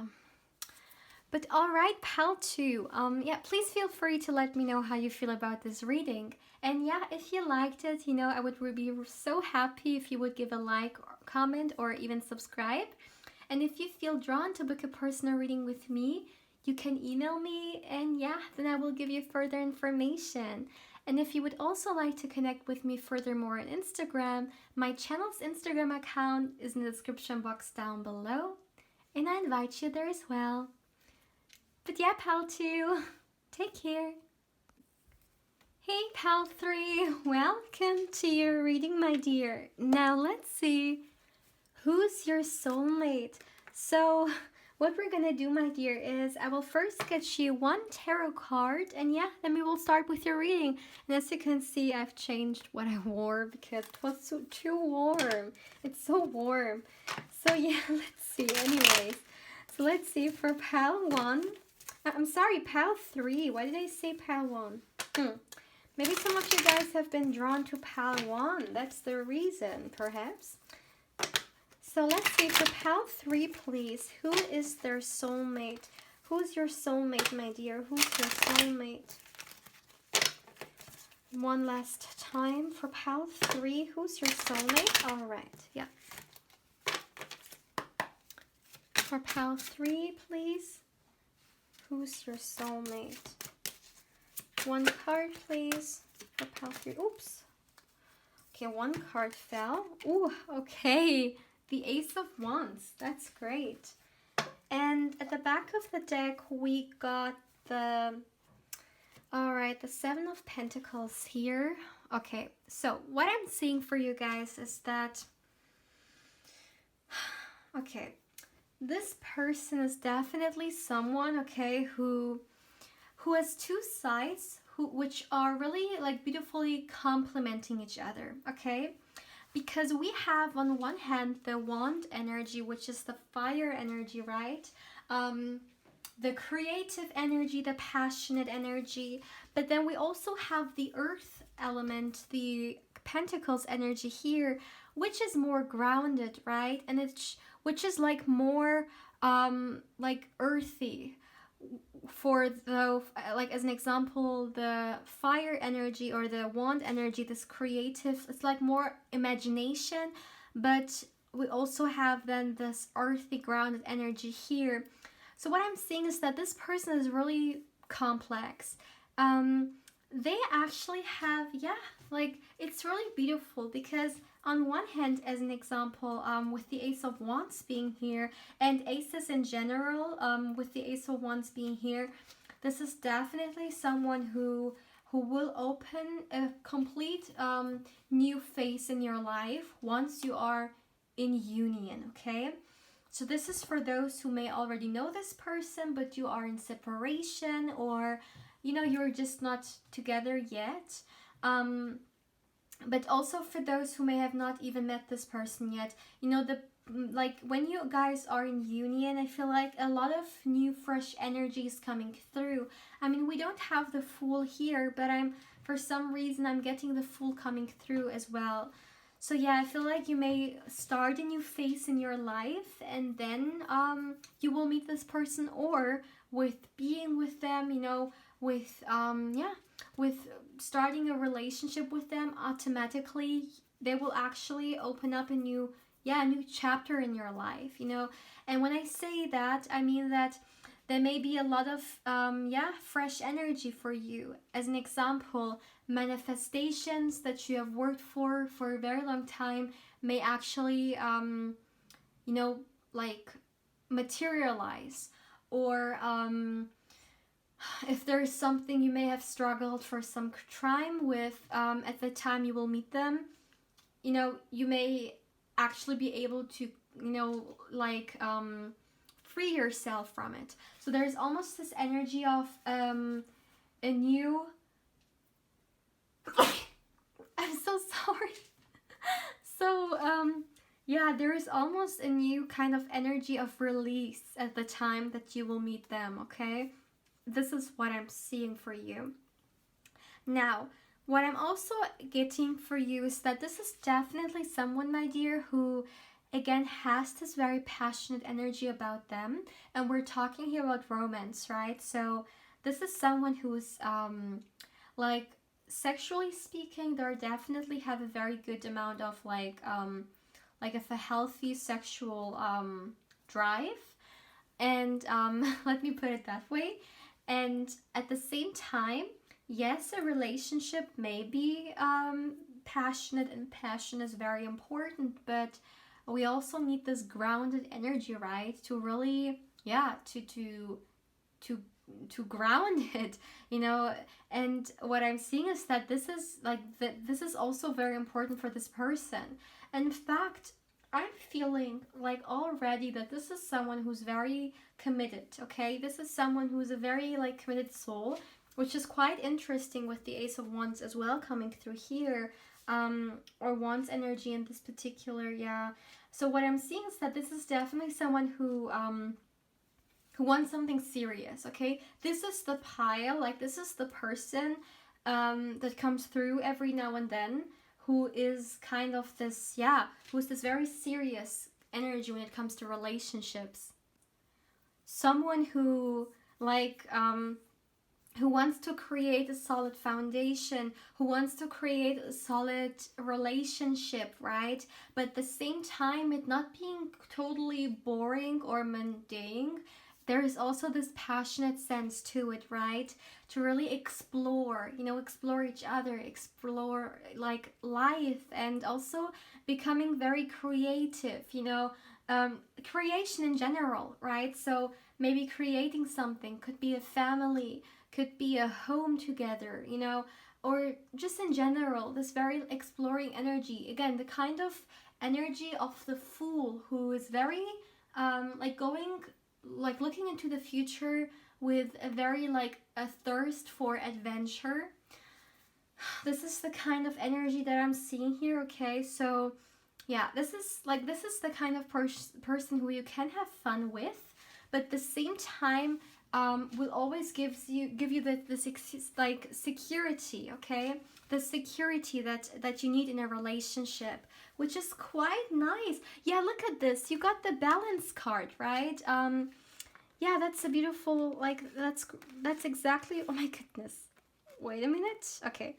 But all right, pal two. Yeah, please feel free to let me know how you feel about this reading. And yeah, if you liked it, I would be so happy if you would give a like, or comment, or even subscribe. And if you feel drawn to book a personal reading with me, you can email me, and yeah, then I will give you further information. And if you would also like to connect with me furthermore on Instagram, my channel's Instagram account is in the description box down below, and I invite you there as well. But yeah, pal 2, take care. Hey, pal 3, welcome to your reading, my dear. Now let's see, who's your soulmate? So what we're gonna do, my dear, is I will first get you one tarot card, and yeah, then we will start with your reading. And as you can see, I've changed what I wore because it was too warm. It's so warm. So yeah, let's see. Anyways, so let's see for pal 1. I'm sorry, pal 3. Why did I say pal 1? Maybe some of you guys have been drawn to pal 1. That's the reason, perhaps. So let's see, for pal 3, please. Who is their soulmate? Who's your soulmate, my dear? Who's your soulmate? One last time for pal 3. Who's your soulmate? All right, yeah. For pal 3, please. Who's your soulmate? One card, please. For pal 3. Oops. Okay, one card fell. Ooh, okay. The Ace of Wands. That's great. And at the back of the deck, we got the... Alright, the 7 of Pentacles here. Okay, so what I'm seeing for you guys is that... Okay, this person is definitely someone, okay, who has two sides, which are really like beautifully complementing each other, okay? Because we have on one hand the wand energy, which is the fire energy, right? The creative energy, the passionate energy. But then we also have the earth element, the pentacles energy here, which is more grounded, right? And which is like more like earthy. For the, like as an example, the fire energy or the wand energy, this creative, it's like more imagination, but we also have then this earthy grounded energy here. So what I'm seeing is that this person is really complex. They actually have, yeah, like it's really beautiful because on one hand, as an example, with the Ace of Wands being here, and aces in general, with the Ace of Wands being here, this is definitely someone who will open a complete new phase in your life once you are in union, okay? So this is for those who may already know this person, but you are in separation, or, you're just not together yet. But also for those who may have not even met this person yet, like when you guys are in union, I feel like a lot of new fresh energy is coming through. I mean, we don't have the Fool here, but for some reason I'm getting the Fool coming through as well. So yeah, I feel like you may start a new phase in your life, and then you will meet this person, or with being with them, with starting a relationship with them, automatically they will actually open up a new chapter in your life, And when I say that, I mean that there may be a lot of fresh energy for you. As an example, manifestations that you have worked for a very long time may actually like materialize, or if there's something you may have struggled for some time with, at the time you will meet them, you may actually be able to, free yourself from it. So there's almost this energy of a new... I'm so sorry. So, Yeah, there is almost a new kind of energy of release at the time that you will meet them, okay? This is what I'm seeing for you. Now, what I'm also getting for you is that this is definitely someone, my dear, who again has this very passionate energy about them. And we're talking here about romance, right? So this is someone who's like sexually speaking, they definitely have a very good amount of like of a healthy sexual drive, and let me put it that way. And at the same time, yes, a relationship may be passionate, and passion is very important, but we also need this grounded energy, right? To really, yeah, to to ground it, you know. And what I'm seeing is that this is like this is also very important for this person. And in fact, I'm feeling like already that this is someone who's very committed, okay? This is someone who's a very like committed soul, which is quite interesting with the Ace of Wands as well coming through here, or Wands energy in this particular, yeah. So what I'm seeing is that this is definitely someone who wants something serious, okay? This is the pile, like this is the person that comes through every now and then, who is kind of this, yeah, who's this very serious energy when it comes to relationships. Someone who, like, who wants to create a solid foundation, who wants to create a solid relationship, right? But at the same time, it not being totally boring or mundane. There is also this passionate sense to it, right? To really explore, you know, explore each other, explore like life, and also becoming very creative, you know, creation in general, right? So maybe creating something, could be a family, could be a home together, you know, or just in general, this very exploring energy. Again, the kind of energy of the fool who is very like going, like looking into the future with a very like a thirst for adventure. This is the kind of energy that I'm seeing here, okay? So yeah, this is the kind of person who you can have fun with, but at the same time will always give you like security, okay? The security that you need in a relationship, which is quite nice. Yeah, look at this. You got the balance card, right? Yeah, that's a beautiful, like that's exactly, oh my goodness. Wait a minute. Okay.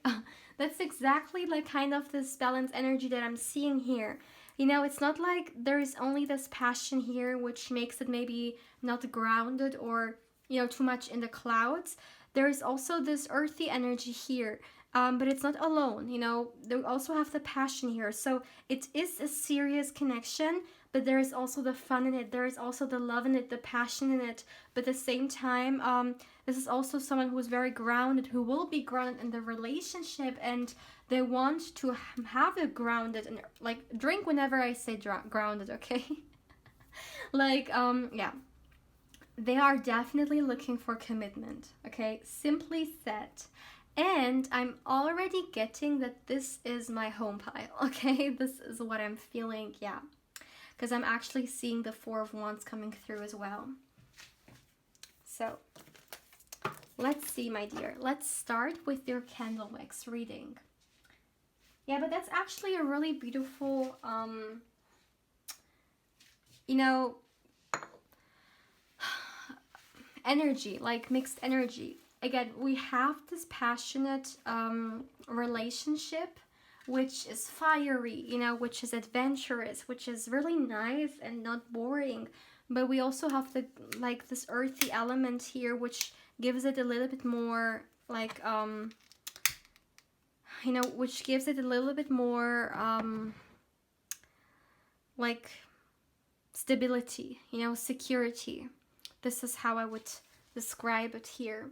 That's exactly like kind of this balance energy that I'm seeing here. You know, it's not like there is only this passion here, which makes it maybe not grounded or, you know, too much in the clouds. There is also this earthy energy here, but it's not alone. You know, they also have the passion here. So it is a serious connection, but there is also the fun in it. There is also the love in it, the passion in it. But at the same time, this is also someone who is very grounded, who will be grounded in the relationship, and they want to have it grounded and like drink whenever I say grounded, okay? Like, yeah. They are definitely looking for commitment, okay? Simply said. And I'm already getting that this is my home pile, okay? This is what I'm feeling, yeah. Because I'm actually seeing the Four of Wands coming through as well. So, let's see, my dear. Let's start with your candle wax reading. Yeah, but that's actually a really beautiful, you know, energy, like mixed energy. Again, we have this passionate relationship, which is fiery, you know, which is adventurous, which is really nice and not boring. But we also have the like this earthy element here, which gives it a little bit more like you know, which gives it a little bit more like stability, you know, security. This is how I would describe it here.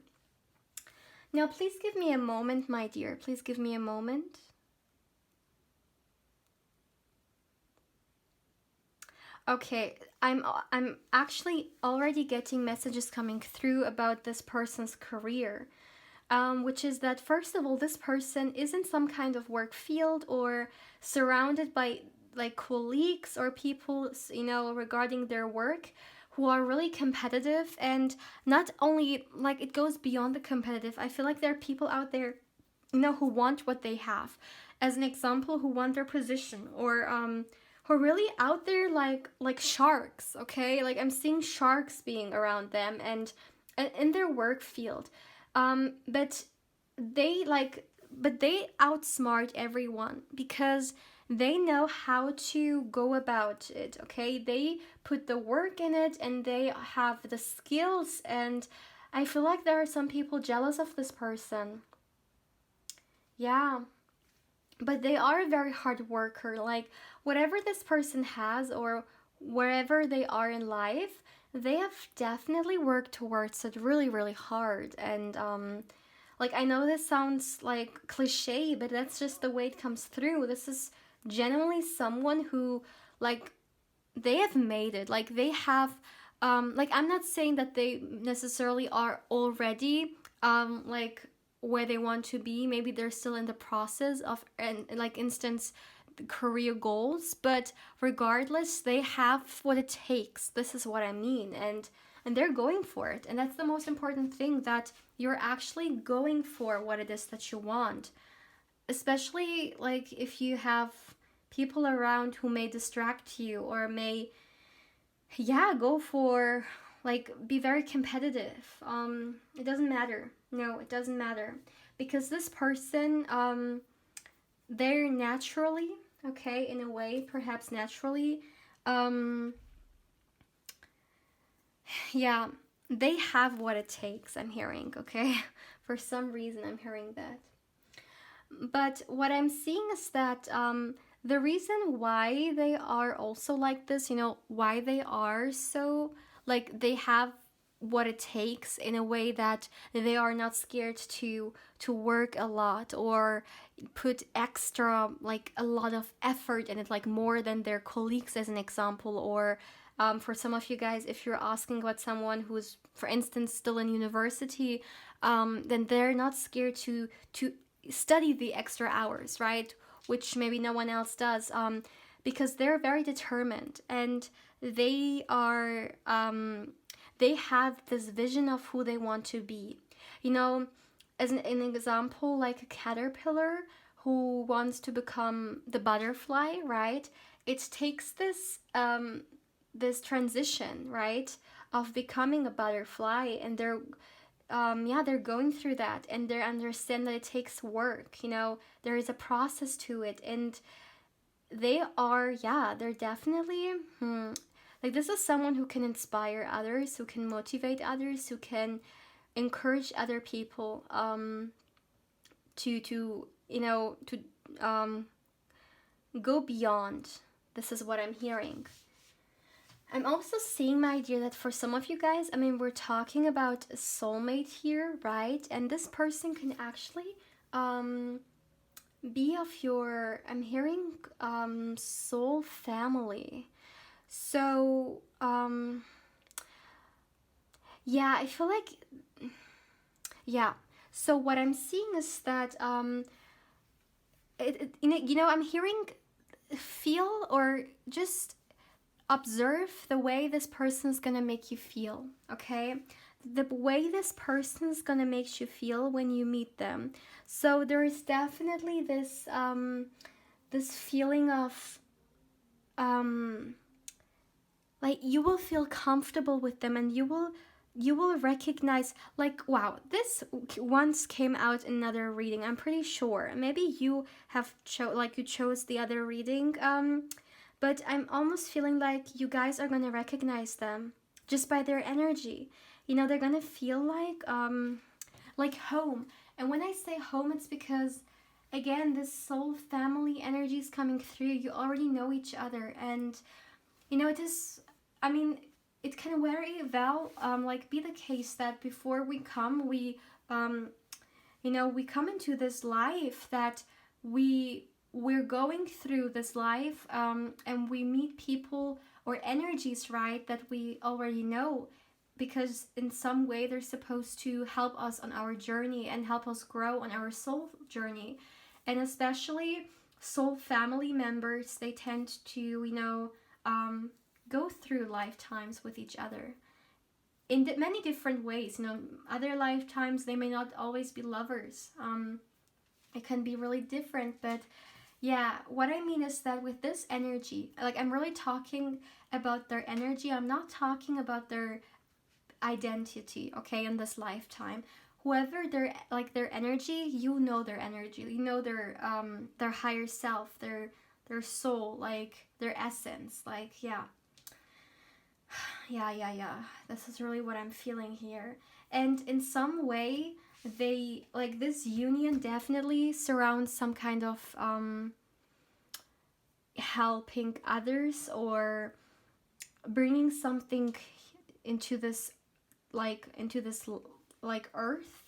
Now, please give me a moment, my dear. Please give me a moment. Okay, I'm actually already getting messages coming through about this person's career, which is that first of all, this person is in some kind of work field or surrounded by like colleagues or people, you know, regarding their work, who are really competitive. And not only like it goes beyond the competitive, I feel like there are people out there, you know, who want what they have. As an example, who want their position, or who are really out there like sharks, okay? Like I'm seeing sharks being around them, and in their work field. But they like but they outsmart everyone because they know how to go about it, okay? They put the work in it and they have the skills, and I feel like there are some people jealous of this person. Yeah, but they are a very hard worker. Like whatever this person has, or wherever they are in life, they have definitely worked towards it really, really hard. And like I know this sounds like cliche, but that's just the way it comes through. This is genuinely someone who, like, they have made it. Like they have like I'm not saying that they necessarily are already like where they want to be. Maybe they're still in the process of, and like instance, career goals, but regardless, they have what it takes. This is what I mean. And they're going for it, and that's the most important thing, that you're actually going for what it is that you want. Especially like if you have people around who may distract you, or may, yeah, go for, like, be very competitive. It doesn't matter. No, it doesn't matter, because this person, they're naturally, okay, in a way, perhaps naturally, um yeah, they have what it takes, I'm hearing, okay? For some reason I'm hearing that. But what I'm seeing is that the reason why they are also like this, you know, why they are so, like, they have what it takes, in a way that they are not scared to work a lot, or put extra, like a lot of effort in it, like more than their colleagues, as an example. Or for some of you guys, if you're asking about someone who's, for instance, still in university, then they're not scared to study the extra hours, right? Which maybe no one else does, because they're very determined, and they are, they have this vision of who they want to be. You know, as an example, like a caterpillar who wants to become the butterfly, right? It takes this transition, right, of becoming a butterfly, and they're yeah, they're going through that, and they understand that it takes work. You know, there is a process to it, and they are, yeah, they're definitely, like, this is someone who can inspire others, who can motivate others, who can encourage other people, to you know, to go beyond. This is what I'm hearing. I'm also seeing, my dear, that for some of you guys, I mean, we're talking about a soulmate here, right? And this person can actually be of your, I'm hearing, soul family. So, yeah, I feel like, yeah. So what I'm seeing is that, you know, I'm hearing, feel, or just observe the way this person's gonna make you feel, okay? The way this person's gonna make you feel when you meet them. So there is definitely this this feeling of like, you will feel comfortable with them, and you will recognize, like, wow, this once came out in another reading, I'm pretty sure. Maybe you have you chose the other reading, but I'm almost feeling like you guys are gonna recognize them just by their energy. You know, they're gonna feel like home. And when I say home, it's because, again, this soul family energy is coming through. You already know each other, and you know, it is, I mean, it can very well like be the case that before we come, we you know, we come into this life, that we're going through this life, and we meet people or energies, right, that we already know, because in some way they're supposed to help us on our journey and help us grow on our soul journey. And especially soul family members, they tend to, go through lifetimes with each other in many different ways. Other lifetimes they may not always be lovers. It can be really different, but yeah, what I mean is that with this energy, like, I'm really talking about their energy. I'm not talking about their identity, okay, in this lifetime. Whoever their energy, their energy, their higher self, their soul, like their essence, like, yeah. Yeah. This is really what I'm feeling here. And in some way, they, like, this union definitely surrounds some kind of helping others, or bringing something into this, like earth,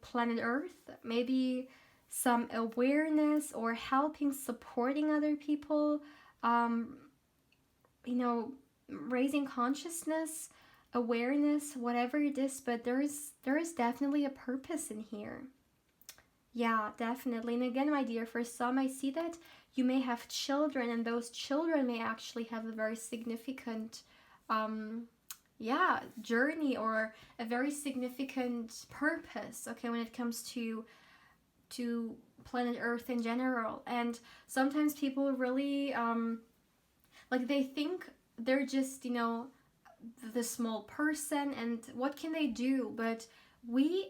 planet earth, maybe some awareness, or helping, supporting other people, you know raising consciousness, awareness, whatever it is. But there is definitely a purpose in here. Yeah, definitely. And again, my dear, for some, I see that you may have children, and those children may actually have a very significant journey, or a very significant purpose, okay, when it comes to planet earth in general. And sometimes people really they think they're just the small person, and what can they do? But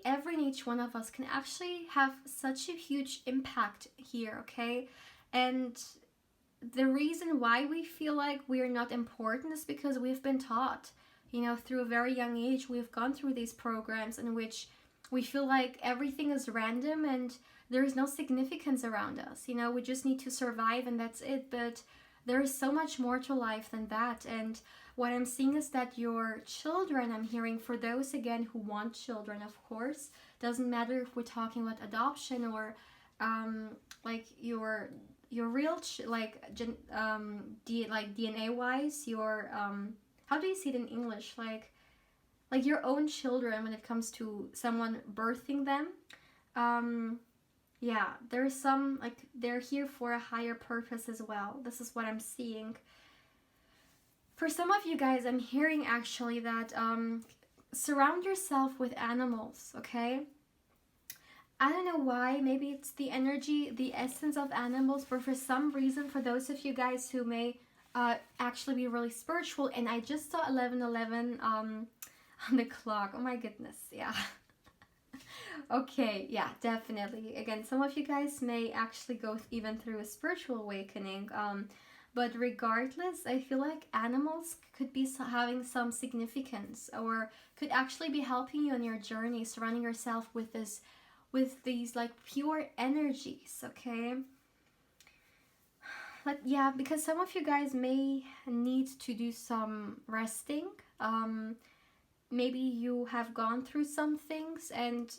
every and each one of us can actually have such a huge impact here, okay? And the reason why we feel like we're not important is because we've been taught, through a very young age, we've gone through these programs in which we feel like everything is random and there is no significance around us. We just need to survive and that's it. But there is so much more to life than that. And what I'm seeing is that your children, I'm hearing, for those, again, who want children, of course, doesn't matter if we're talking about adoption or your real DNA wise, your how do you see it in English, like your own children, when it comes to someone birthing them. Yeah, there's some, they're here for a higher purpose as well. This is what I'm seeing. For some of you guys, I'm hearing actually that surround yourself with animals, okay? I don't know why, maybe it's the energy, the essence of animals, but for some reason, for those of you guys who may actually be really spiritual, and I just saw 11:11 on the clock. Oh my goodness, yeah. Okay, yeah, definitely. Again, some of you guys may actually go even through a spiritual awakening. But regardless, I feel like animals could be having some significance, or could actually be helping you on your journey, surrounding yourself with these pure energies, okay? Yeah, because some of you guys may need to do some resting. Maybe you have gone through some things and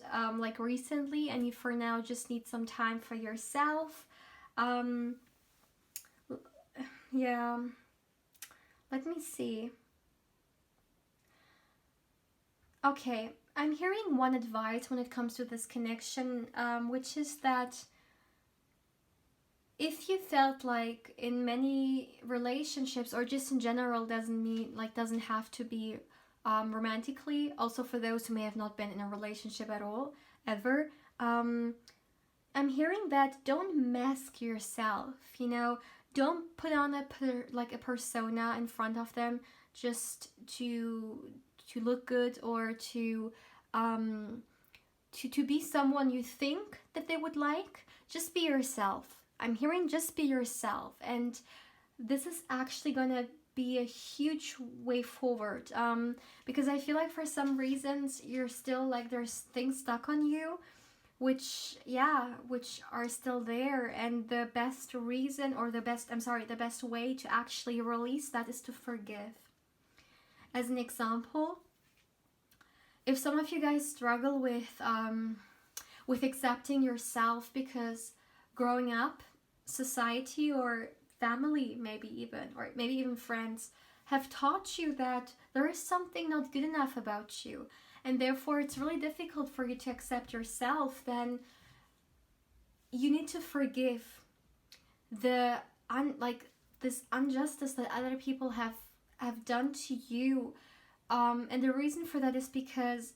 recently, and you for now just need some time for yourself. Yeah, let me see. Okay, I'm hearing one advice when it comes to this connection, which is that if you felt like in many relationships, or just in general, doesn't have to be romantically, also for those who may have not been in a relationship at all, ever, I'm hearing that don't mask yourself, don't put on a persona in front of them just to look good, or to be someone you think that they would like. Just be yourself. I'm hearing just be yourself, and this is actually gonna be a huge way forward, because I feel like for some reasons you're still there's things stuck on you, which are still there, and the best reason, or the best way to actually release that is to forgive. As an example, if some of you guys struggle with accepting yourself because growing up, society or family, maybe even friends, have taught you that there is something not good enough about you, and therefore it's really difficult for you to accept yourself, then you need to forgive. the this injustice that other people have done to you. And the reason for that is because,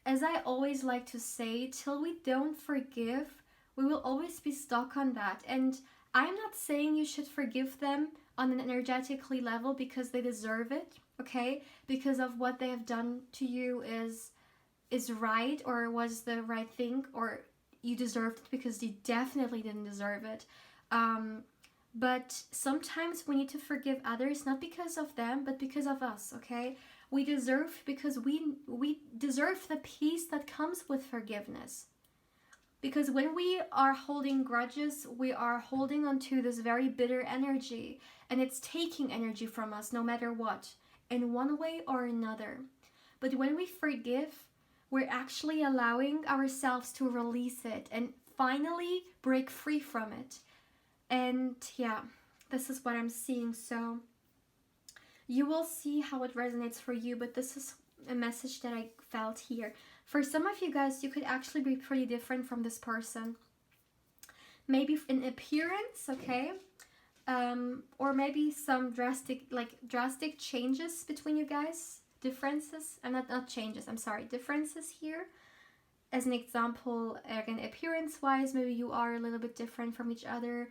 as I always like to say, till we don't forgive, we will always be stuck on that. And I'm not saying you should forgive them on an energetically level because they deserve it, okay? Because of what they have done to you is right, or was the right thing, or you deserved it because you definitely didn't deserve it. But sometimes we need to forgive others, not because of them, but because of us, okay? We deserve, because we deserve the peace that comes with forgiveness. Because when we are holding grudges, we are holding onto this very bitter energy, and it's taking energy from us no matter what, in one way or another. But when we forgive, we're actually allowing ourselves to release it and finally break free from it. And yeah, this is what I'm seeing. So you will see how it resonates for you, but this is a message that I felt here. For some of you guys, you could actually be pretty different from this person. Maybe in appearance, okay? Or maybe some drastic changes between you guys. Differences, not changes, I'm sorry, differences here. As an example, again, appearance-wise, maybe you are a little bit different from each other.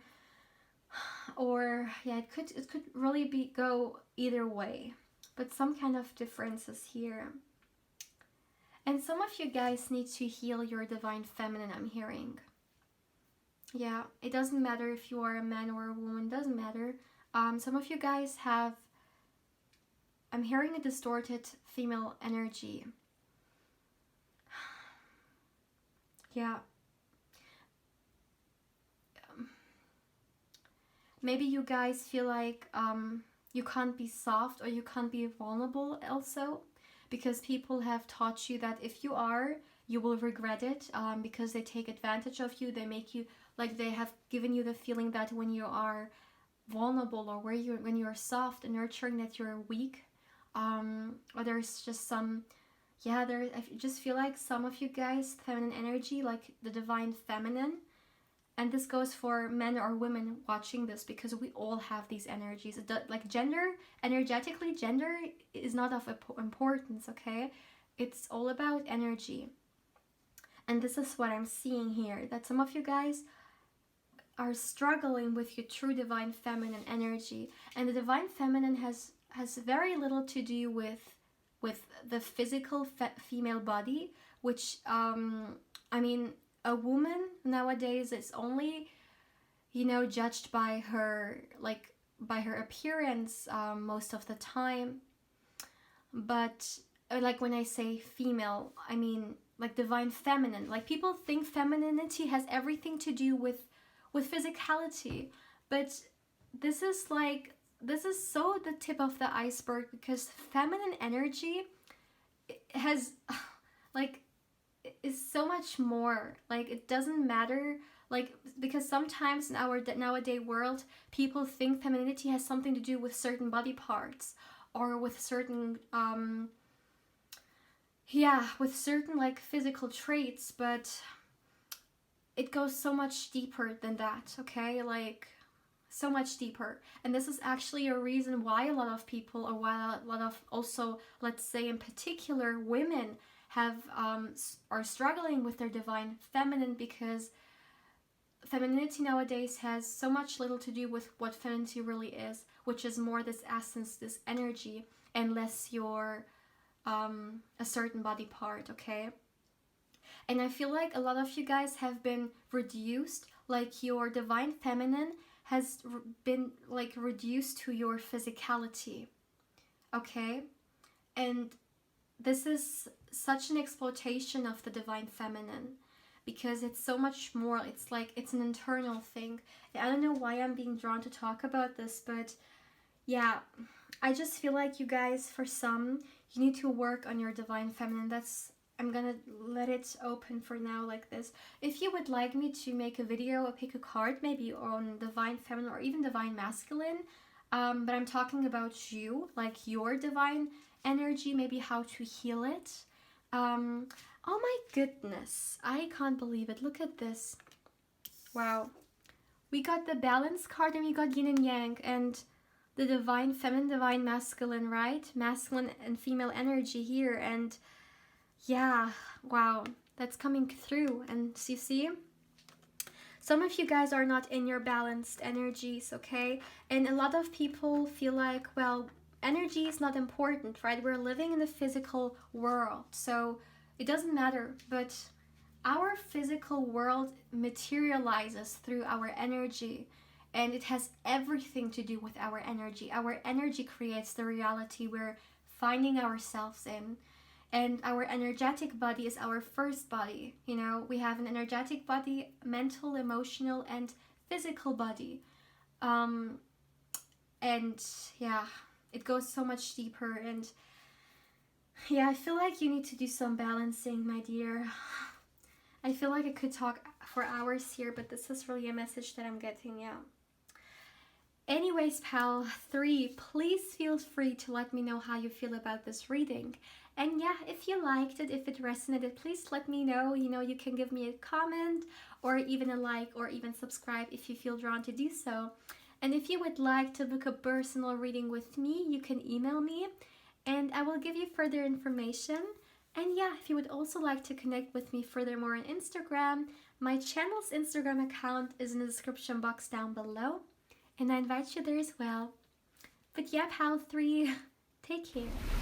Or yeah, it could really go either way, but some kind of differences here. And some of you guys need to heal your divine feminine, I'm hearing. Yeah, it doesn't matter if you are a man or a woman, doesn't matter. Some of you guys have, I'm hearing a distorted female energy. Yeah. Maybe you guys feel like you can't be soft, or you can't be vulnerable also, because people have taught you that if you are, you will regret it, because they take advantage of you. They make you, like, they have given you the feeling that when you are vulnerable, or when you're soft and nurturing, that you're weak. Or there's just some, yeah, I just feel like some of you guys, feminine energy, like the divine feminine, and this goes for men or women watching this, because we all have these energies. Like gender, energetically, gender is not of importance, okay? It's all about energy. And this is what I'm seeing here, that some of you guys are struggling with your true divine feminine energy. And the divine feminine has very little to do with the physical female body, which, I mean, a woman nowadays is only, judged by her, by her appearance, most of the time. But like when I say female, I mean like divine feminine. Like, people think femininity has everything to do with physicality, but this is so the tip of the iceberg, because feminine energy has is so much more. Like, it doesn't matter, like, because sometimes in our nowadays world, people think femininity has something to do with certain body parts, or with certain with certain like physical traits, but it goes so much deeper than that, okay? Like, so much deeper. And this is actually a reason why a lot of people, or why a lot of also, let's say in particular, women have are struggling with their divine feminine, because femininity nowadays has so much little to do with what femininity really is, which is more this essence, this energy, and less your a certain body part, okay? And I feel like a lot of you guys have been reduced, like your divine feminine has been like reduced to your physicality, okay? And this is such an exploitation of the divine feminine, because it's so much more. It's like, it's an internal thing. I don't know why I'm being drawn to talk about this, but yeah, I just feel like you guys, for some, you need to work on your divine feminine. I'm gonna let it open for now like this. If you would like me to make a video or pick a card, maybe on divine feminine or even divine masculine, but I'm talking about you, like your divine energy, maybe how to heal it. Oh my goodness, I can't believe it. Look at this. Wow. we got the balance card and we got yin and yang and the divine feminine, divine masculine, right? Masculine and female energy here. And yeah, wow, that's coming through. And so you see, some of you guys are not in your balanced energies, okay? And a lot of people feel like, well, energy is not important, right? We're living in the physical world, so it doesn't matter. But our physical world materializes through our energy, and it has everything to do with our energy. Our energy creates the reality we're finding ourselves in. And our energetic body is our first body. You know, we have an energetic body, mental, emotional, and physical body. And yeah, it goes so much deeper. And yeah, I feel like you need to do some balancing, my dear. I feel like I could talk for hours here, but this is really a message that I'm getting, yeah. Anyways, pal 3, please feel free to let me know how you feel about this reading. And yeah, if you liked it, if it resonated, please let me know. You know, you can give me a comment or even a like or even subscribe if you feel drawn to do so. And if you would like to book a personal reading with me, you can email me and I will give you further information. And yeah, if you would also like to connect with me furthermore on Instagram, my channel's Instagram account is in the description box down below. And I invite you there as well. But yeah, pal 3, take care.